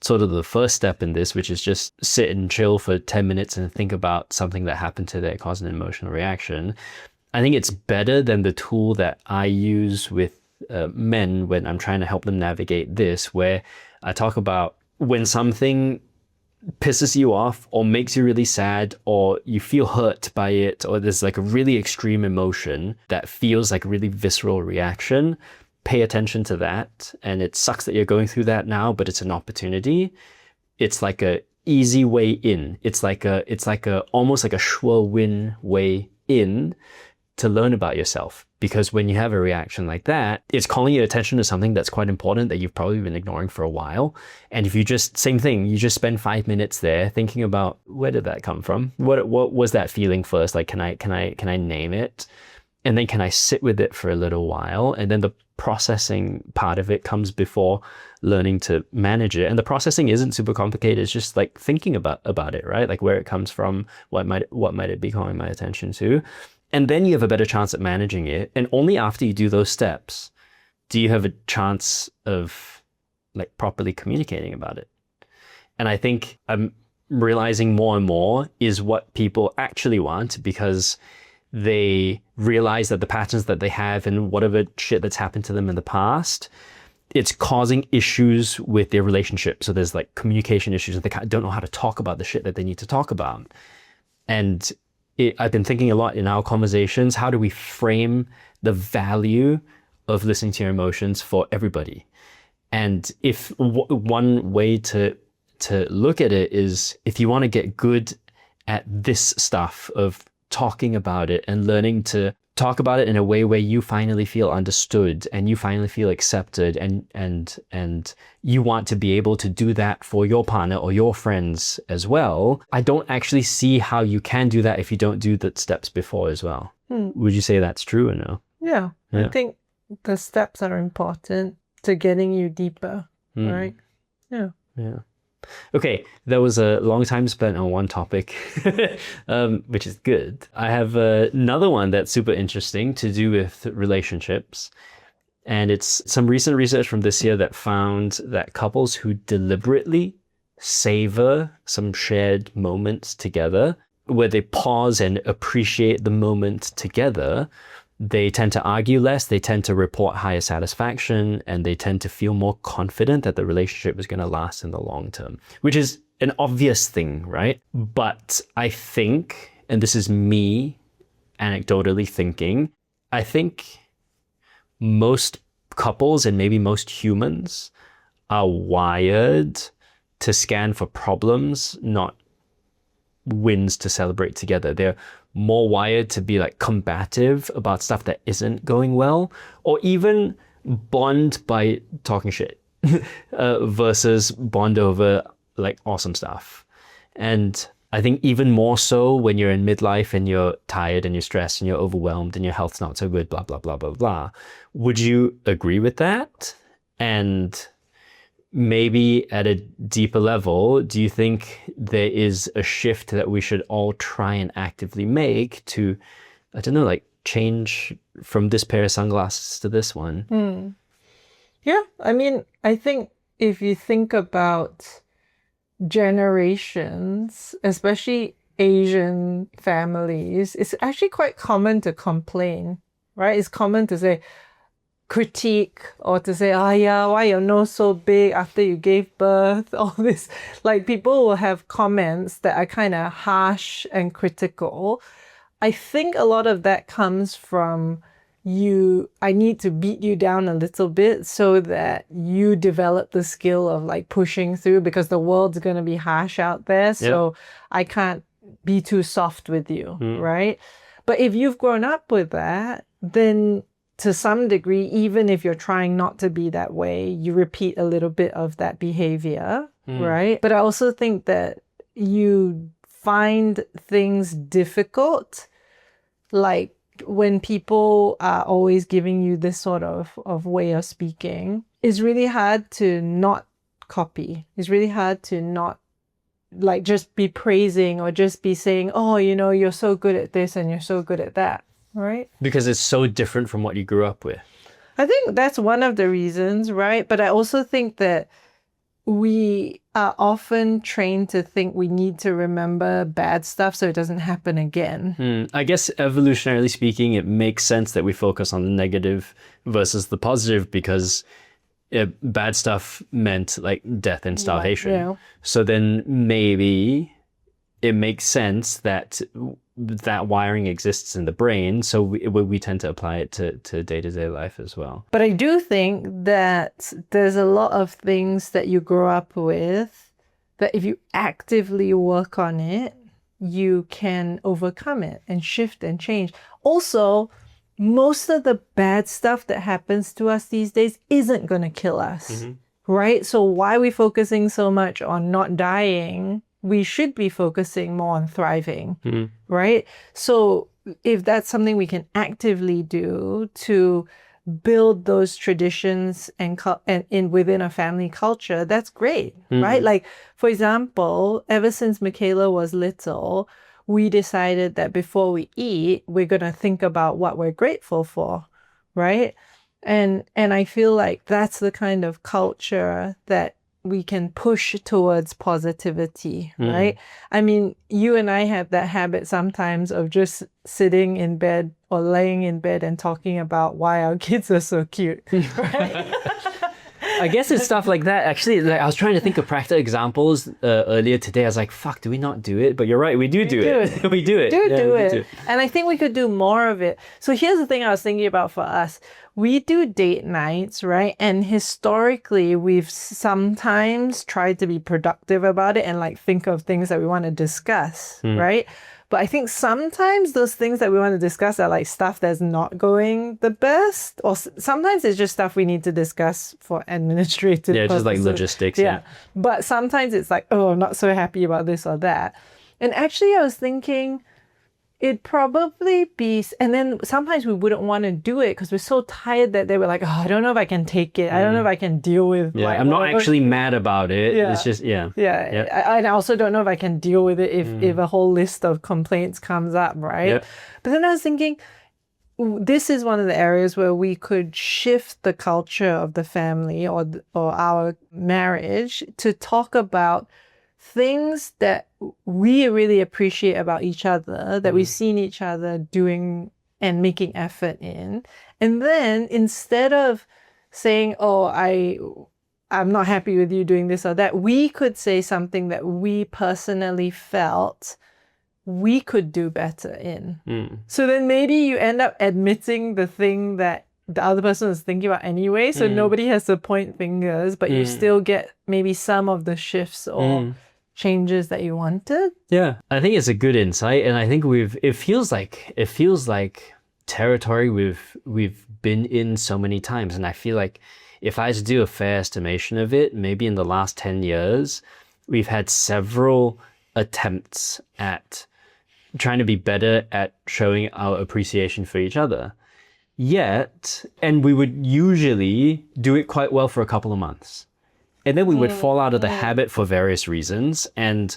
sort of the first step in this, which is just sit and chill for 10 minutes and think about something that happened today that caused an emotional reaction. I think it's better than the tool that I use with men when I'm trying to help them navigate this, where I talk about when something pisses you off or makes you really sad or you feel hurt by it, or there's like a really extreme emotion that feels like a really visceral reaction. Pay attention to that. And it sucks that you're going through that now, but it's an opportunity. It's like a easy way in. It's like a almost like a sure win way in to learn about yourself. Because when you have a reaction like that, it's calling your attention to something that's quite important that you've probably been ignoring for a while. And if you just, same thing, you just spend 5 minutes there thinking about, where did that come from? What was that feeling first? Like, can I name it? And then can I sit with it for a little while? And then the processing part of it comes before learning to manage it. And the processing isn't super complicated. It's just like thinking about it, right? Like where it comes from, what might it be calling my attention to? And then you have a better chance at managing it. And only after you do those steps do you have a chance of like properly communicating about it. And I think I'm realizing more and more is what people actually want, because they realize that the patterns that they have and whatever shit that's happened to them in the past, it's causing issues with their relationship. So there's like communication issues and they don't know how to talk about the shit that they need to talk about. And I've been thinking a lot in our conversations, how do we frame the value of listening to your emotions for everybody? And if one way to look at it is, if you want to get good at this stuff of talking about it and learning to talk about it in a way where you finally feel understood and you finally feel accepted, and you want to be able to do that for your partner or your friends as well, I don't actually see how you can do that if you don't do the steps before as well. Would you say that's true or no? Yeah. I think the steps are important to getting you deeper, right? Yeah. Okay, that was a long time spent on one topic, which is good. I have another one that's super interesting to do with relationships. And it's some recent research from this year that found that couples who deliberately savor some shared moments together, where they pause and appreciate the moment together, they tend to argue less, they tend to report higher satisfaction, and they tend to feel more confident that the relationship is going to last in the long term, which is an obvious thing, right? But I think, and this is me anecdotally thinking, I think most couples and maybe most humans are wired to scan for problems, not wins to celebrate together. They're more wired to be like combative about stuff that isn't going well, or even bond by talking shit versus bond over like awesome stuff. And I think even more so when you're in midlife and you're tired and you're stressed and you're overwhelmed and your health's not so good, blah, blah, blah, blah, blah. Would you agree with that? And maybe at a deeper level, do you think there is a shift that we should all try and actively make to, I don't know, like change from this pair of sunglasses to this one? Yeah, I mean, I think if you think about generations, especially Asian families, it's actually quite common to complain, right? It's common to say, critique, or to say, oh yeah, why your nose so big after you gave birth, all this. Like, people will have comments that are kind of harsh and critical. I think a lot of that comes from I need to beat you down a little bit so that you develop the skill of like pushing through, because the world's going to be harsh out there. So I can't be too soft with you, right? But if you've grown up with that, then to some degree, even if you're trying not to be that way, you repeat a little bit of that behavior, right? But I also think that you find things difficult, like when people are always giving you this sort of way of speaking. It's really hard to not copy. It's really hard to not like just be praising or just be saying, oh, you know, you're so good at this and you're so good at that. Right? Because it's so different from what you grew up with. I think that's one of the reasons, right? But I also think that we are often trained to think we need to remember bad stuff so it doesn't happen again. I guess evolutionarily speaking, it makes sense that we focus on the negative versus the positive, because bad stuff meant like death and starvation. Yeah. So then maybe it makes sense that that wiring exists in the brain, so we tend to apply it to day-to-day life as well. But I do think that there's a lot of things that you grow up with that if you actively work on it, you can overcome it and shift and change. Also, most of the bad stuff that happens to us these days isn't going to kill us, right? So why are we focusing so much on not dying? We should be focusing more on thriving, right? So if that's something we can actively do to build those traditions and within a family culture, that's great, right? Like, for example, ever since Michaela was little, we decided that before we eat, we're going to think about what we're grateful for, right? And I feel like that's the kind of culture that we can push towards positivity, right? I mean, you and I have that habit sometimes of just sitting in bed or laying in bed and talking about why our kids are so cute, right? I guess it's stuff like that. Actually, like, I was trying to think of practical examples earlier today. I was like, fuck, do we not do it? But you're right, we do it. We do it. Do it. And I think we could do more of it. So here's the thing I was thinking about for us. We do date nights, right? And historically, we've sometimes tried to be productive about it and like think of things that we want to discuss, right? But I think sometimes those things that we want to discuss are like stuff that's not going the best, or sometimes it's just stuff we need to discuss for administrative purposes. Just like logistics. Yeah. But sometimes it's like, oh, I'm not so happy about this or that. And actually, I was thinking it'd probably be, and then sometimes we wouldn't want to do it because we're so tired that they were like, oh, I don't know if I can take it. I don't know if I can deal with like, I'm not actually mad about it. Yeah. It's just, I also don't know if I can deal with it if a whole list of complaints comes up, right? Yep. But then I was thinking, this is one of the areas where we could shift the culture of the family or our marriage to talk about things that we really appreciate about each other, that we've seen each other doing and making effort in. And then instead of saying, oh, I'm not happy with you doing this or that, we could say something that we personally felt we could do better in. So then maybe you end up admitting the thing that the other person is thinking about anyway. So nobody has to point fingers, but you still get maybe some of the shifts or changes that you wanted. Yeah, I think it's a good insight, and I think it feels like territory we've been in so many times, and I feel like if I was to do a fair estimation of it, maybe in the last 10 years, we've had several attempts at trying to be better at showing our appreciation for each other. Yet, and we would usually do it quite well for a couple of months. And then we would fall out of the habit for various reasons. And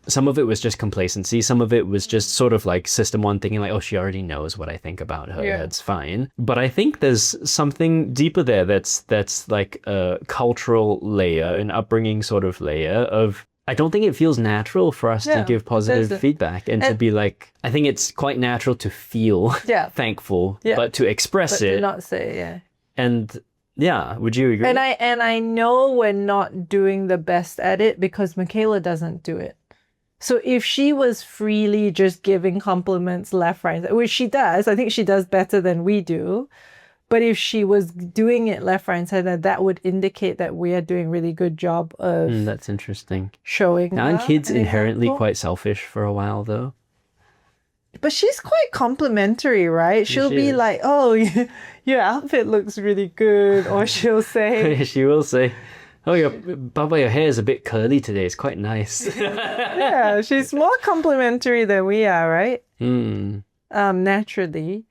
some of it was just complacency. Some of it was just sort of like system one thinking like, oh, she already knows what I think about her. Yeah. That's fine. But I think there's something deeper there that's like a cultural layer, an upbringing sort of layer of, I don't think it feels natural for us to give positive feedback and to be like, I think it's quite natural to feel thankful, but to express it. To not say, And yeah, would you agree? And I know we're not doing the best at it because Michaela doesn't do it. So if she was freely just giving compliments left, right, which she does, I think she does better than we do. But if she was doing it left, right, and center, that would indicate that we are doing a really good job of that's interesting. Showing. Aren't kids inherently quite selfish for a while, though? But she's quite complimentary, right? She'll be like, oh, your outfit looks really good. Or she'll say... She will say, oh, Baba, your hair is a bit curly today. It's quite nice. Yeah, she's more complimentary than we are, right? Naturally.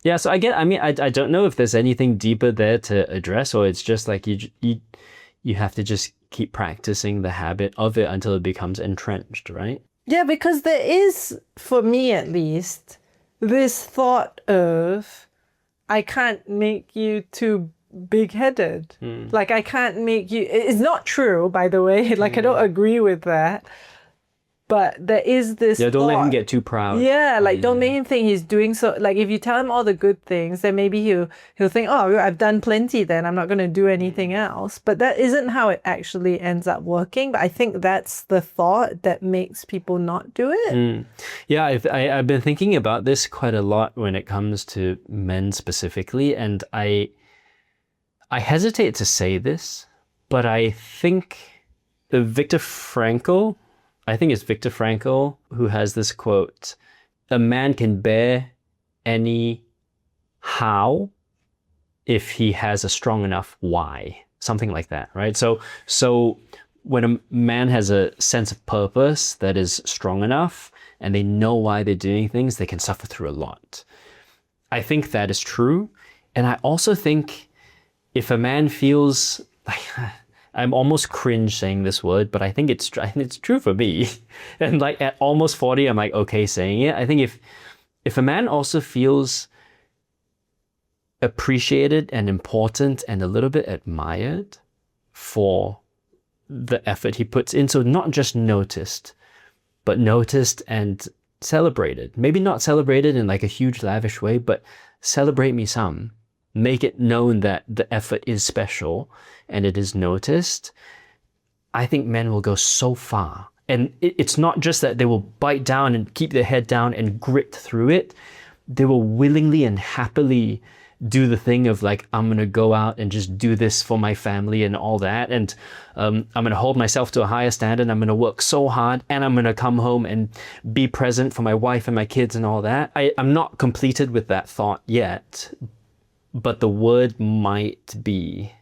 Yeah, so I don't know if there's anything deeper there to address, or it's just like you have to just keep practicing the habit of it until it becomes entrenched, right? Yeah, because there is, for me at least, this thought of, I can't make you too big-headed. Like, I can't make you... It's not true, by the way. Like, I don't agree with that. But there is this don't let him get too proud. Yeah, like don't make him think he's doing so. Like if you tell him all the good things, then maybe he'll think, oh, I've done plenty then. I'm not going to do anything else. But that isn't how it actually ends up working. But I think that's the thought that makes people not do it. Yeah, I've been thinking about this quite a lot when it comes to men specifically. And I hesitate to say this, but I think Viktor Frankl... I think it's Viktor Frankl who has this quote, a man can bear any how if he has a strong enough why, something like that, right? So when a man has a sense of purpose that is strong enough and they know why they're doing things, they can suffer through a lot. I think that is true. And I also think if a man feels like... I'm almost cringe saying this word, but I think it's true for me. And like at almost 40, I'm like, okay saying it. I think if a man also feels appreciated and important and a little bit admired for the effort he puts in, so not just noticed, but noticed and celebrated. Maybe not celebrated in like a huge lavish way, but celebrate me some. Make it known that the effort is special and it is noticed. I think men will go so far. And it's not just that they will bite down and keep their head down and grit through it. They will willingly and happily do the thing of like, I'm going to go out and just do this for my family and all that. And I'm going to hold myself to a higher standard. I'm going to work so hard and I'm going to come home and be present for my wife and my kids and all that. I'm not completed with that thought yet. But the word might be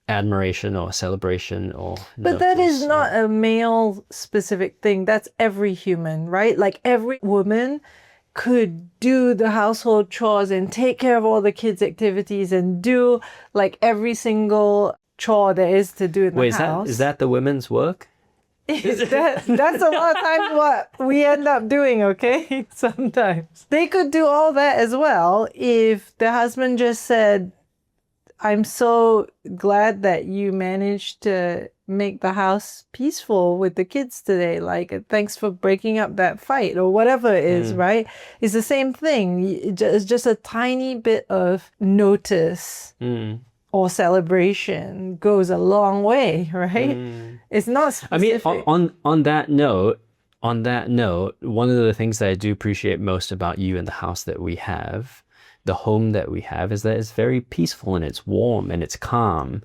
admiration or celebration or... But that is not a male specific thing. That's every human, right? Like every woman could do the household chores and take care of all the kids' activities and do like every single chore there is to do in the house. Is that the women's work? That's a lot of times what we end up doing, okay? Sometimes. They could do all that as well if the husband just said, I'm so glad that you managed to make the house peaceful with the kids today. Like, thanks for breaking up that fight or whatever it is, right? It's the same thing. It's just a tiny bit of notice or celebration goes a long way, right? It's not specific. I mean, on that note, one of the things that I do appreciate most about you and the house that we have, the home that we have, is that it's very peaceful and it's warm and it's calm.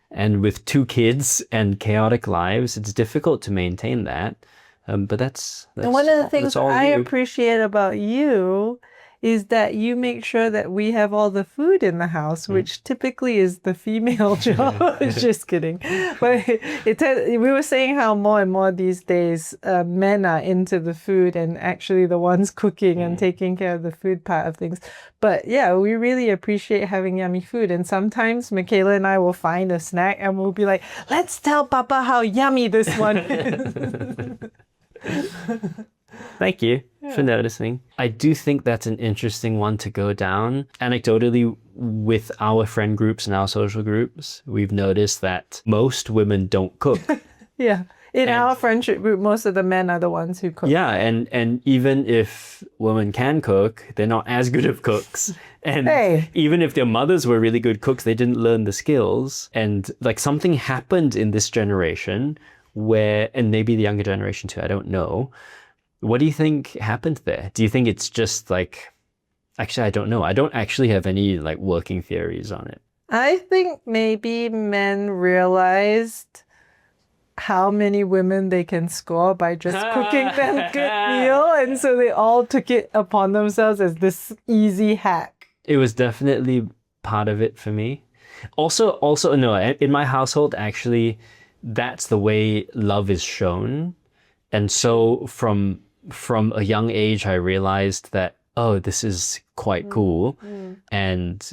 And with 2 kids and chaotic lives, it's difficult to maintain that. But that's and one of the things I you. appreciate about you is that you make sure that we have all the food in the house, which typically is the female job. Just kidding. But we were saying how more and more these days men are into the food and actually the ones cooking and taking care of the food part of things. But yeah, we really appreciate having yummy food. And sometimes Michaela and I will find a snack and we'll be like, let's tell Papa how yummy this one is. Thank you for noticing. I do think that's an interesting one to go down. Anecdotally, with our friend groups and our social groups, we've noticed that most women don't cook. Yeah. In our friendship group, most of the men are the ones who cook. Yeah, and even if women can cook, they're not as good of cooks. And even if their mothers were really good cooks, they didn't learn the skills. And like something happened in this generation where, and maybe the younger generation too, I don't know. What do you think happened there? Do you think it's just like, actually, I don't know. I don't actually have any like working theories on it. I think maybe men realized how many women they can score by just cooking them a good meal. And so they all took it upon themselves as this easy hack. It was definitely part of it for me. Also, no, in my household, actually, that's the way love is shown. And so from a young age, I realized that, oh, this is quite cool. And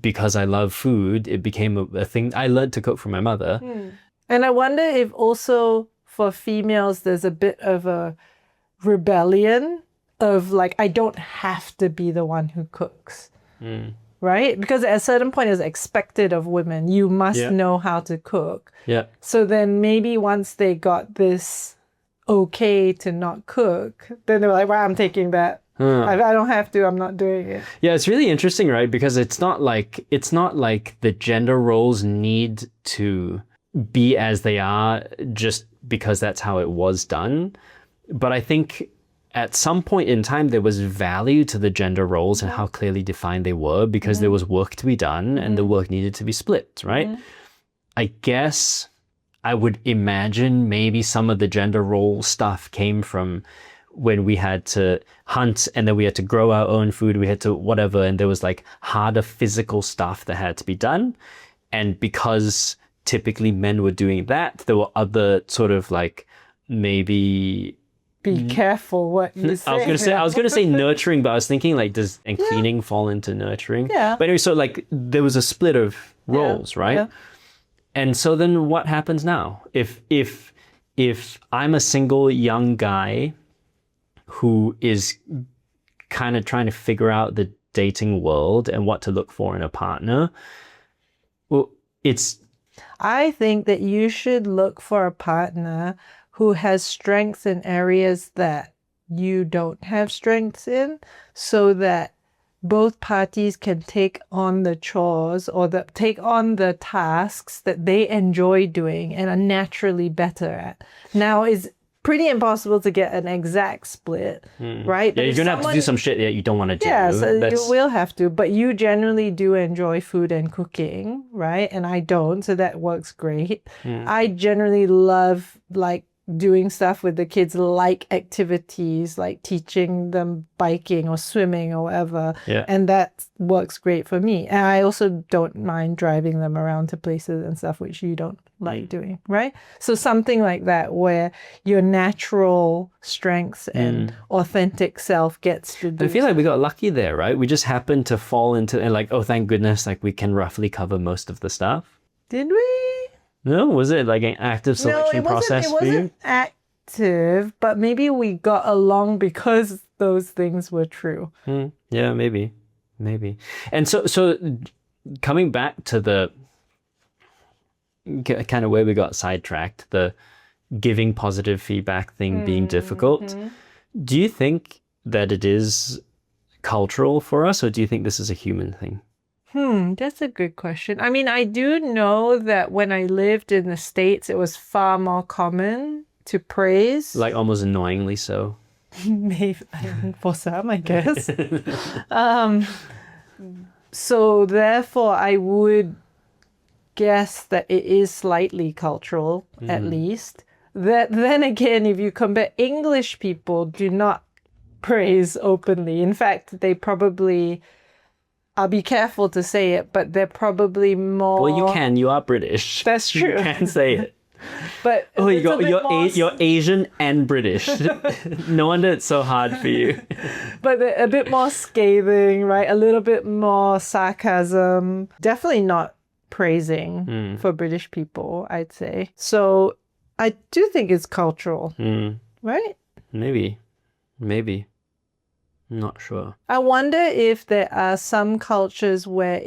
because I love food, it became a thing. I learned to cook from my mother. And I wonder if also for females, there's a bit of a rebellion of like, I don't have to be the one who cooks. Right? Because at a certain point, it's expected of women. You must know how to cook. Yeah. So then maybe once they got this okay to not cook, then they're like, well, I'm taking that. I don't have to, I'm not doing it. Yeah, it's really interesting, right? Because it's not like the gender roles need to be as they are just because that's how it was done. But I think at some point in time, there was value to the gender roles and how clearly defined they were because there was work to be done and the work needed to be split, right? I guess I would imagine maybe some of the gender role stuff came from when we had to hunt and then we had to grow our own food, we had to whatever, and there was like harder physical stuff that had to be done. And because typically men were doing that, there were other sort of like maybe... Be careful what you say. I was gonna say nurturing, but I was thinking like, does cleaning fall into nurturing? Yeah. But anyway, so like there was a split of roles, right? Yeah. And so then what happens now? If I'm a single young guy who is kind of trying to figure out the dating world and what to look for in a partner, well, I think that you should look for a partner who has strengths in areas that you don't have strengths in, so that both parties can take on the chores or take on the tasks that they enjoy doing and are naturally better at. Now, it's pretty impossible to get an exact split, right? Yeah, you're going to have to do some shit that you don't want to do. Yeah, so you will have to. But you generally do enjoy food and cooking, right? And I don't, so that works great. I generally love like doing stuff with the kids, like activities, like teaching them biking or swimming or whatever. Yeah. And that works great for me. And I also don't mind driving them around to places and stuff which you don't like doing, right? So something like that where your natural strengths and authentic self gets to do. I feel like we got lucky there, right? We just happened to fall into, and like, oh, thank goodness, like we can roughly cover most of the stuff. Did we? No, was it like an active selection process for you? It wasn't active, but maybe we got along because those things were true. Yeah, maybe. And so coming back to the kind of where we got sidetracked, the giving positive feedback thing being difficult, do you think that it is cultural for us, or do you think this is a human thing? That's a good question. I mean, I do know that when I lived in the States, it was far more common to praise. Like almost annoyingly so. Maybe for some, I guess. So therefore, I would guess that it is slightly cultural, at least. That then again, if you compare, English people do not praise openly. In fact, they probably, I'll be careful to say it, but they're probably more. Well, you can. You are British. That's true. You can say it. But you're Asian and British. No wonder it's so hard for you. But a bit more scathing, right? A little bit more sarcasm. Definitely not praising for British people, I'd say. So I do think it's cultural, right? Maybe. I'm not sure. I wonder if there are some cultures where it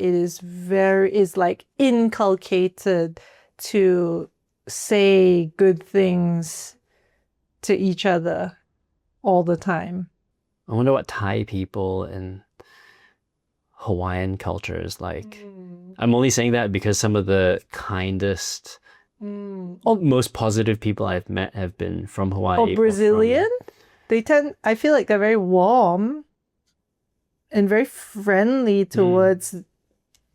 is like inculcated to say good things to each other all the time. I wonder what Thai people and Hawaiian culture is like. I'm only saying that because some of the kindest, most positive people I've met have been from Hawaii. Or Brazilian? I feel like they're very warm and very friendly towards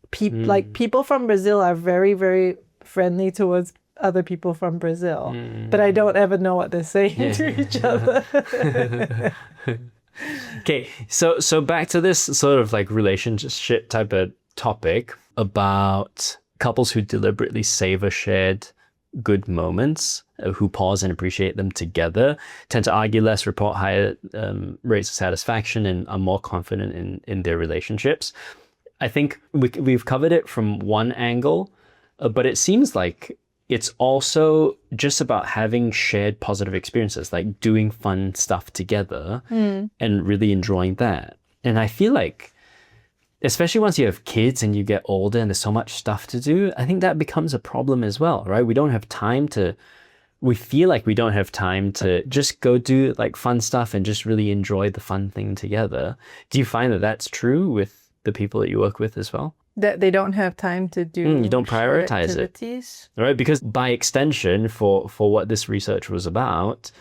people. Like people from Brazil are very, very friendly towards other people from Brazil. But I don't ever know what they're saying to each other. Okay, so back to this sort of like relationship type of topic about couples who deliberately savor shared good moments, who pause and appreciate them together, tend to argue less, report higher rates of satisfaction, and are more confident in their relationships. I think we've covered it from one angle, but it seems like it's also just about having shared positive experiences, like doing fun stuff together and really enjoying that. And I feel like, especially once you have kids and you get older and there's so much stuff to do, I think that becomes a problem as well, right? We feel like we don't have time to just go do like fun stuff and just really enjoy the fun thing together. Do you find that that's true with the people that you work with as well? That they don't have time to do you don't prioritize it, right? Because by extension, for what this research was about,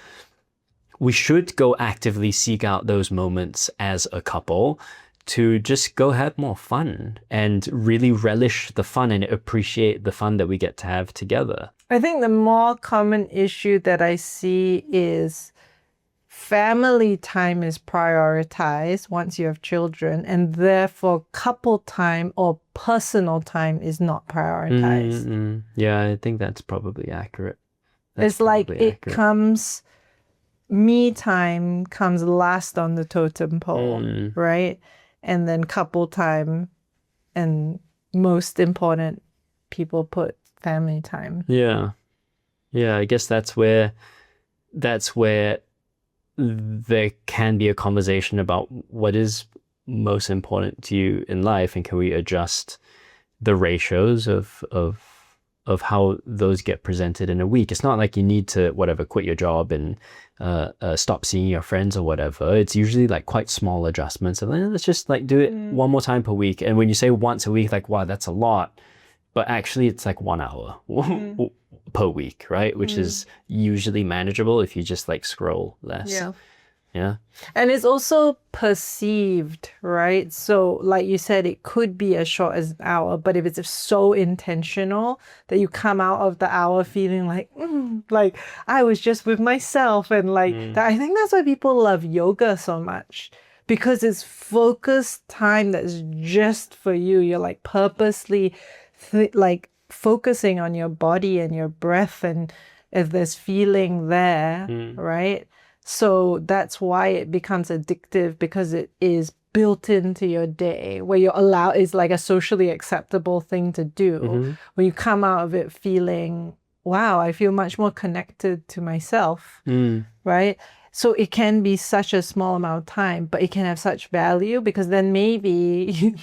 we should go actively seek out those moments as a couple to just go have more fun and really relish the fun and appreciate the fun that we get to have together. I think the more common issue that I see is family time is prioritized once you have children, and therefore couple time or personal time is not prioritized. Yeah, I think that's probably accurate. It's like me time comes last on the totem pole, right? And then couple time, and most important, people put family time. Yeah, I guess that's where there can be a conversation about what is most important to you in life, and can we adjust the ratios of how those get presented in a week. It's not like you need to quit your job and stop seeing your friends or whatever. It's usually like quite small adjustments, and then let's just like do it one more time per week. And when you say once a week, like, wow, that's a lot, but actually it's like 1 hour per week, right? Which is usually manageable if you just like scroll less. Yeah. And it's also perceived, right? So like you said, it could be as short as an hour, but if it's so intentional that you come out of the hour feeling like I was just with myself, and like I think that's why people love yoga so much, because it's focused time that's just for you. You're like purposely focusing on your body and your breath, and if there's feeling there, right? So that's why it becomes addictive, because it is built into your day, where you're allowed, is like a socially acceptable thing to do. When you come out of it feeling, wow, I feel much more connected to myself, right? So it can be such a small amount of time, but it can have such value because then maybe,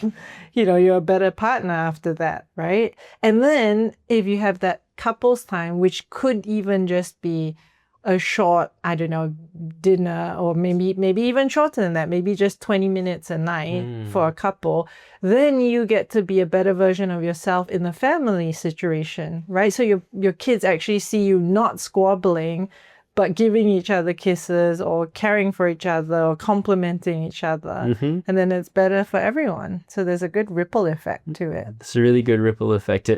you're a better partner after that, right? And then if you have that couples time, which could even just be a short, I don't know, dinner, or maybe even shorter than that, maybe just 20 minutes a night for a couple, then you get to be a better version of yourself in the family situation, right? So your kids actually see you not squabbling, but giving each other kisses or caring for each other or complimenting each other. And then it's better for everyone. So there's a good ripple effect to it. It's a really good ripple effect.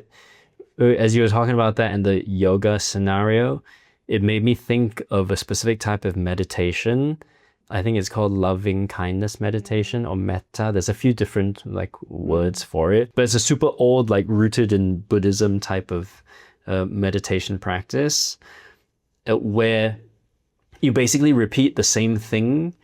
As you were talking about that in the yoga scenario, it made me think of a specific type of meditation. I think it's called loving kindness meditation or metta. There's a few different words for it, but it's a super old, rooted in Buddhism type of meditation practice, where you basically repeat the same thing,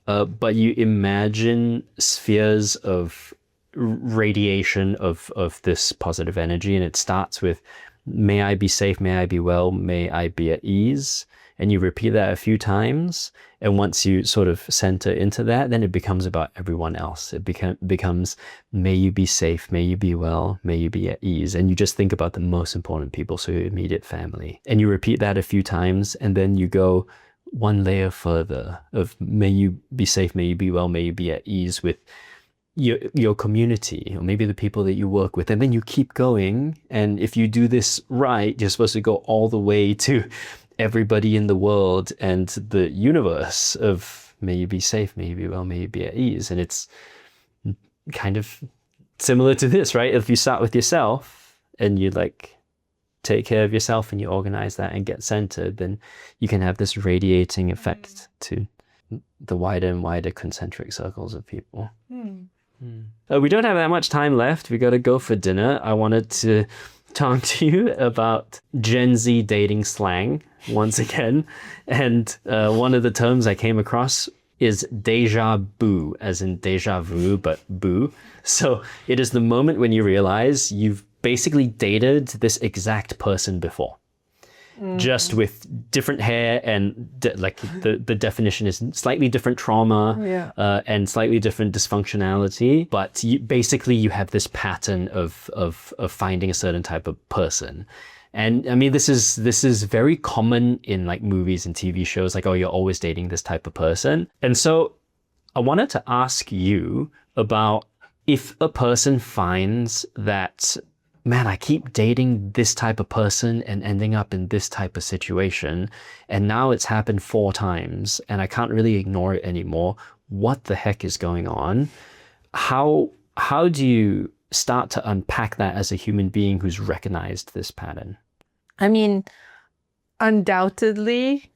but you imagine spheres of radiation of this positive energy. And it starts with, may I be safe, may I be well, may I be at ease. And you repeat that a few times. And once you sort of center into that, then it becomes about everyone else. It becomes, may you be safe, may you be well, may you be at ease. And you just think about the most important people, so your immediate family. And you repeat that a few times, and then you go one layer further of, may you be safe, may you be well, may you be at ease with your community, or maybe the people that you work with. And then you keep going. And if you do this right, you're supposed to go all the way to everybody in the world and the universe of, may you be safe, may you be well, may you be at ease. And it's kind of similar to this, right? If you start with yourself and you take care of yourself and you organize that and get centered, then you can have this radiating effect to the wider and wider concentric circles of people. We don't have that much time left. We got to go for dinner. I wanted to talk to you about Gen Z dating slang once again. And one of the terms I came across is déjà vu, as in déjà vu, but boo. So it is the moment when you realize you've basically dated this exact person before. Just with different hair, and the definition is slightly different trauma, and slightly different dysfunctionality. But you have this pattern of finding a certain type of person. And I mean, this is very common in movies and TV shows, oh, you're always dating this type of person. And so I wanted to ask you about, if a person finds that, man, I keep dating this type of person and ending up in this type of situation, and now it's happened 4 times and I can't really ignore it anymore. What the heck is going on? How do you start to unpack that as a human being who's recognized this pattern? I mean, undoubtedly,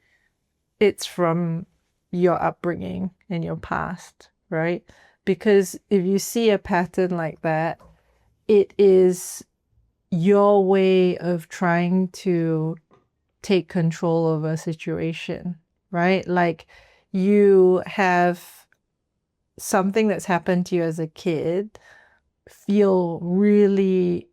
it's from your upbringing and your past, right? Because if you see a pattern like that, it is your way of trying to take control of a situation, right? You have something that's happened to you as a kid feel really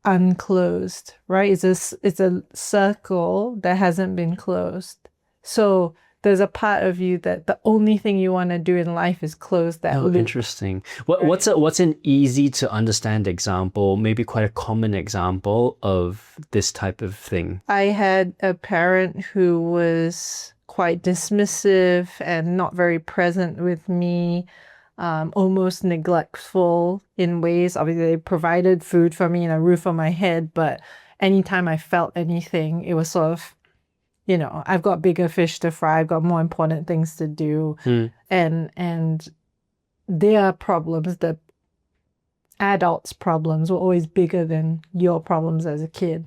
unclosed, right? It's a circle that hasn't been closed. So there's a part of you that the only thing you want to do in life is close that loop. Interesting. What's an easy to understand example, maybe quite a common example of this type of thing? I had a parent who was quite dismissive and not very present with me, almost neglectful in ways. Obviously, they provided food for me and a roof on my head, but anytime I felt anything, it was sort of, I've got bigger fish to fry. I've got more important things to do. And their problems, the adults' problems, were always bigger than your problems as a kid,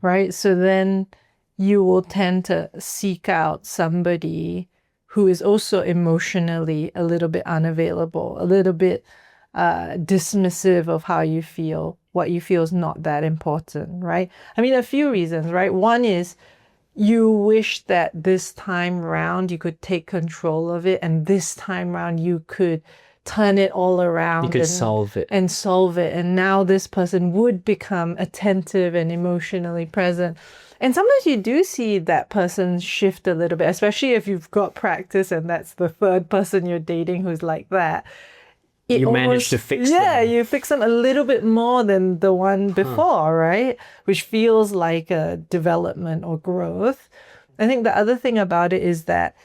right? So then you will tend to seek out somebody who is also emotionally a little bit unavailable, a little bit dismissive of how you feel. What you feel is not that important, right? I mean, a few reasons, right? One is, you wish that this time round you could take control of it, and this time round you could turn it all around. You could solve it. And solve it. And now this person would become attentive and emotionally present. And sometimes you do see that person shift a little bit, especially if you've got practice and that's the third person you're dating who's like that. You manage to fix them. Yeah, you fix them a little bit more than the one before, right? Which feels like a development or growth. I think the other thing about it is that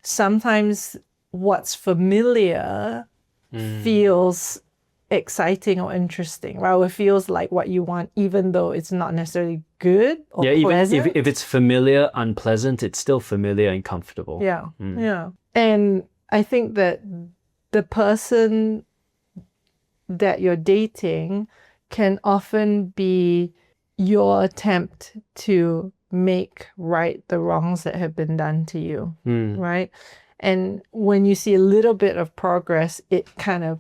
sometimes what's familiar feels exciting or interesting, right? Or it feels like what you want, even though it's not necessarily good or pleasant. Even if it's familiar, unpleasant, it's still familiar and comfortable. Yeah, yeah. And I think that the person that you're dating can often be your attempt to make right the wrongs that have been done to you, right? And when you see a little bit of progress, it kind of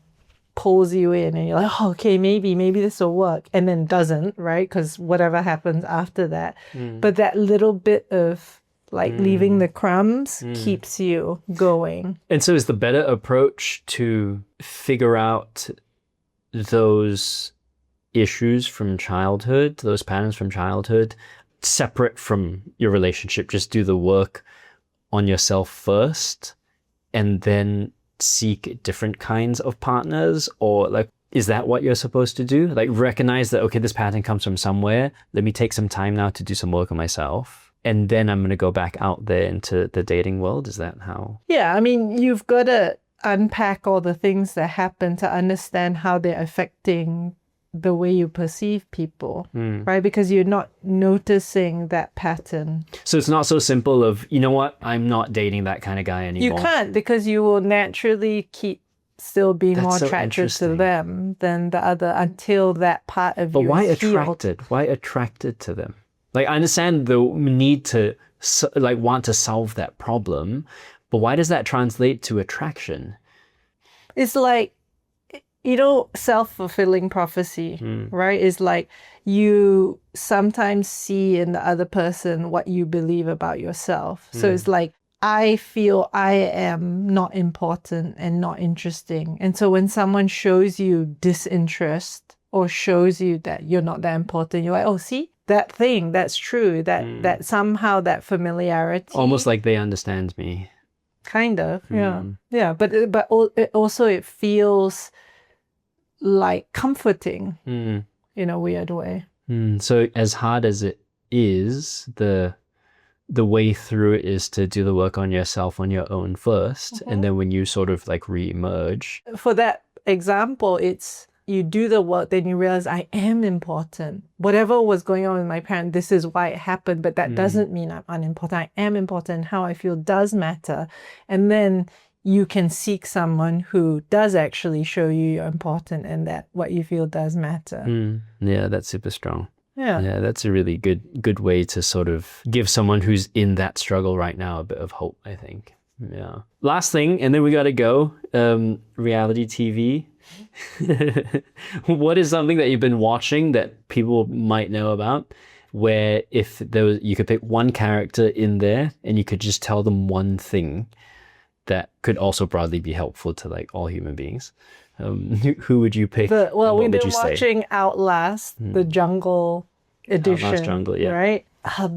pulls you in and you're like, oh, okay, maybe this will work. And then doesn't, right? Because whatever happens after that. But that little bit of like leaving the crumbs keeps you going. And so is the better approach to figure out those issues from childhood, those patterns from childhood, separate from your relationship, just do the work on yourself first and then seek different kinds of partners? Or like, is that what you're supposed to do? Like recognize that, okay, this pattern comes from somewhere. Let me take some time now to do some work on myself. And then I'm going to go back out there into the dating world. Is that how? Yeah, I mean, you've got to unpack all the things that happen to understand how they're affecting the way you perceive people, right? Because you're not noticing that pattern. So it's not so simple of, you know what, I'm not dating that kind of guy anymore. You can't, because you will naturally keep still being That's more so attracted to them than the other until that part of you is why healed. attracted? Why attracted to them? Like, I understand the need to like want to solve that problem, but why does that translate to attraction? It's like, you know, self-fulfilling prophecy, right? It's like you sometimes see in the other person what you believe about yourself. So it's like, I feel I am not important and not interesting. And so when someone shows you disinterest or shows you that you're not that important, you're like, oh, see, that thing, that's true. That somehow that familiarity. Almost like they understand me. Kind of, yeah. Yeah, but it feels like comforting in a weird way. So as hard as it is, the way through it is to do the work on yourself on your own first, and then when you sort of like re-emerge. For that example, it's you do the work, then you realize I am important. Whatever was going on with my parent, this is why it happened, but that doesn't mean I'm unimportant. I am important. How I feel does matter. And then you can seek someone who does actually show you you're important and that what you feel does matter. Yeah, that's super strong. Yeah, that's a really good way to sort of give someone who's in that struggle right now a bit of hope, I think. Yeah. Last thing, and then we got to go. Reality TV. What is something that you've been watching that people might know about, where if there was, you could pick one character in there and you could just tell them one thing that could also broadly be helpful to like all human beings, who would you pick? We've been watching Outlast, the jungle edition. Outlast jungle, yeah. Right?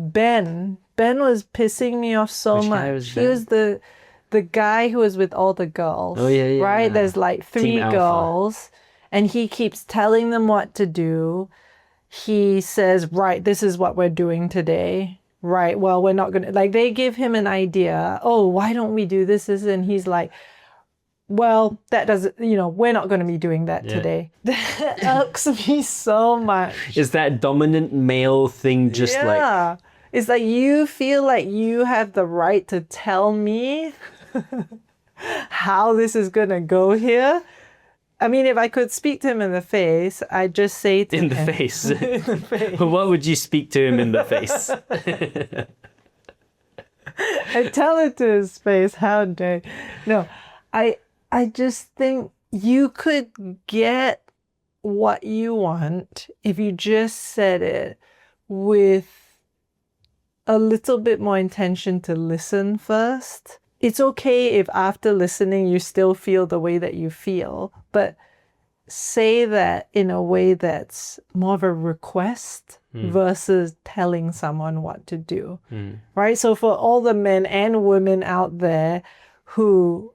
Ben was pissing me off so Which much. guy was He Ben? was the guy who was with all the girls. Oh, yeah. Right? There's like 3 Team Alpha. girls, and he keeps telling them what to do. He says, right, this is what we're doing today. Right, well, we're not going to, like, they give him an idea. Oh, why don't we do this? And he's like, well, that doesn't, we're not going to be doing that today. That irks me so much. Is that dominant male thing just like... It's like you feel like you have the right to tell me how this is going to go here. I mean, if I could speak to him in the face, I'd just say to him... In the face? In the face. What would you speak to him in the face? I tell it to his face, how dare... No, I just think you could get what you want if you just said it with a little bit more intention to listen first. it's okay if after listening you still feel the way that you feel, but say that in a way that's more of a request versus telling someone what to do, right? So for all the men and women out there who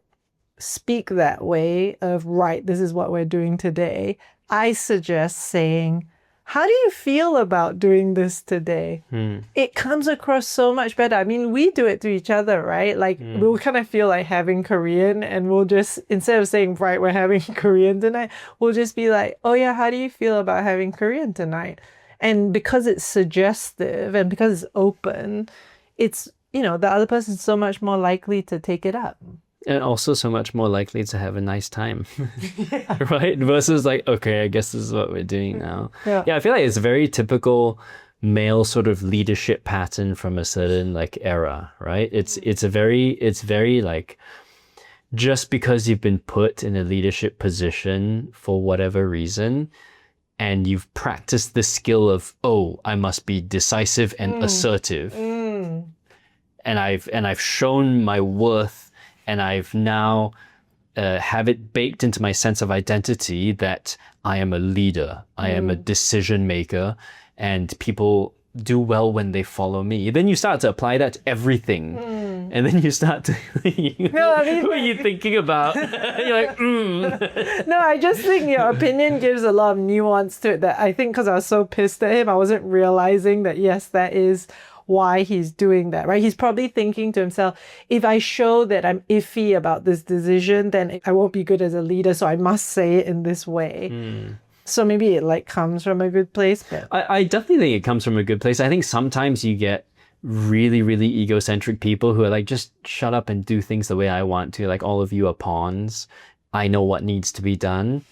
speak that way of, right, this is what we're doing today, I suggest saying, how do you feel about doing this today? It comes across so much better. I mean, we do it to each other, right? Like we'll kind of feel like having Korean, and we'll just, instead of saying, right, we're having Korean tonight, we'll just be like, oh yeah, how do you feel about having Korean tonight? And because it's suggestive and because it's open, it's, the other person's so much more likely to take it up. And also so much more likely to have a nice time, right? Versus like, okay, I guess this is what we're doing now. Yeah, I feel like it's a very typical male sort of leadership pattern from a certain like era, right? It's very like, just because you've been put in a leadership position for whatever reason, and you've practiced the skill of, oh, I must be decisive and assertive, and I've shown my worth. And I've now have it baked into my sense of identity that I am a leader, I am a decision maker, and people do well when they follow me. Then you start to apply that to everything. And then you start to, who are you thinking about? You're like, No, I just think your opinion gives a lot of nuance to it that I think because I was so pissed at him, I wasn't realizing that, yes, that is why he's doing that, right? He's probably thinking to himself, if I show that I'm iffy about this decision, then I won't be good as a leader, so I must say it in this way. So maybe it like comes from a good place. But I definitely think it comes from a good place. I think sometimes you get really, really egocentric people who are like, just shut up and do things the way I want to. Like, all of you are pawns. I know what needs to be done.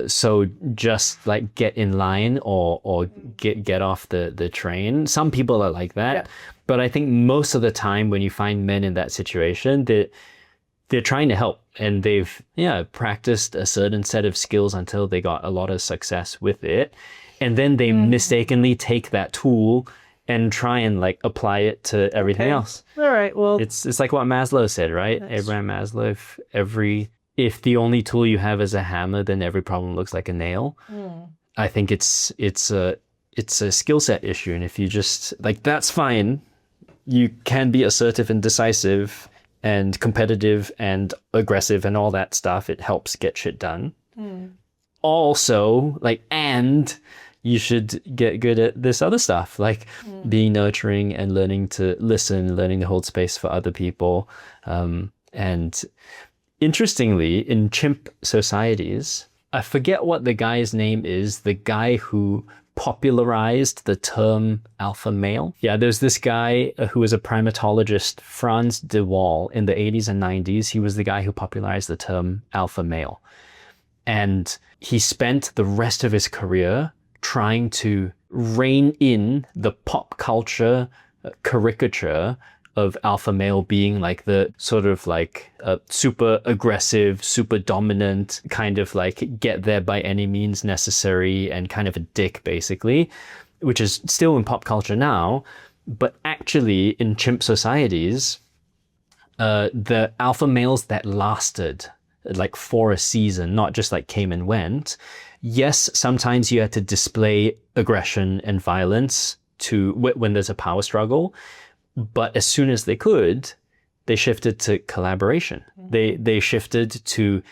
So just like get in line or get off the train. Some people are like that, but I think most of the time when you find men in that situation, they're trying to help, and they've practiced a certain set of skills until they got a lot of success with it, and then they mistakenly take that tool and try and like apply it to everything else. All right, well, it's like what Maslow said, right? Abraham Maslow, if the only tool you have is a hammer, then every problem looks like a nail. I think it's a skill set issue. And if you just like, that's fine. You can be assertive and decisive and competitive and aggressive and all that stuff. It helps get shit done. Also, like, and you should get good at this other stuff, like being nurturing and learning to listen, learning to hold space for other people. And interestingly, in chimp societies, I forget what the guy's name is, the guy who popularized the term alpha male. Yeah, there's this guy who was a primatologist, Frans de Waal, in the 80s and 90s. He was the guy who popularized the term alpha male. And he spent the rest of his career trying to rein in the pop culture caricature of alpha male being like the sort of like super aggressive, super dominant, kind of like get there by any means necessary and kind of a dick, basically, which is still in pop culture now. But actually in chimp societies, the alpha males that lasted like for a season, not just like came and went. Yes, sometimes you had to display aggression and violence when there's a power struggle. But as soon as they could, they shifted to collaboration. They shifted to,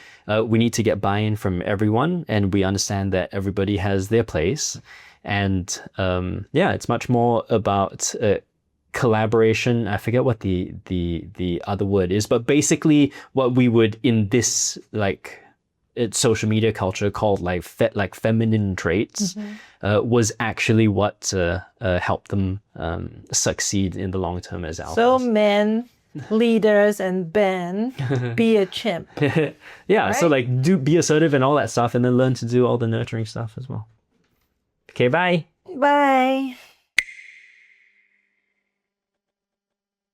we need to get buy-in from everyone, and we understand that everybody has their place. And it's much more about collaboration. I forget what the other word is, but basically what we would in this like social media culture called like feminine traits was actually what helped them succeed in the long term as alphas. So men, leaders, and Ben, be a chimp. Yeah, right? So like be assertive and all that stuff, and then learn to do all the nurturing stuff as well. Okay, bye. Bye.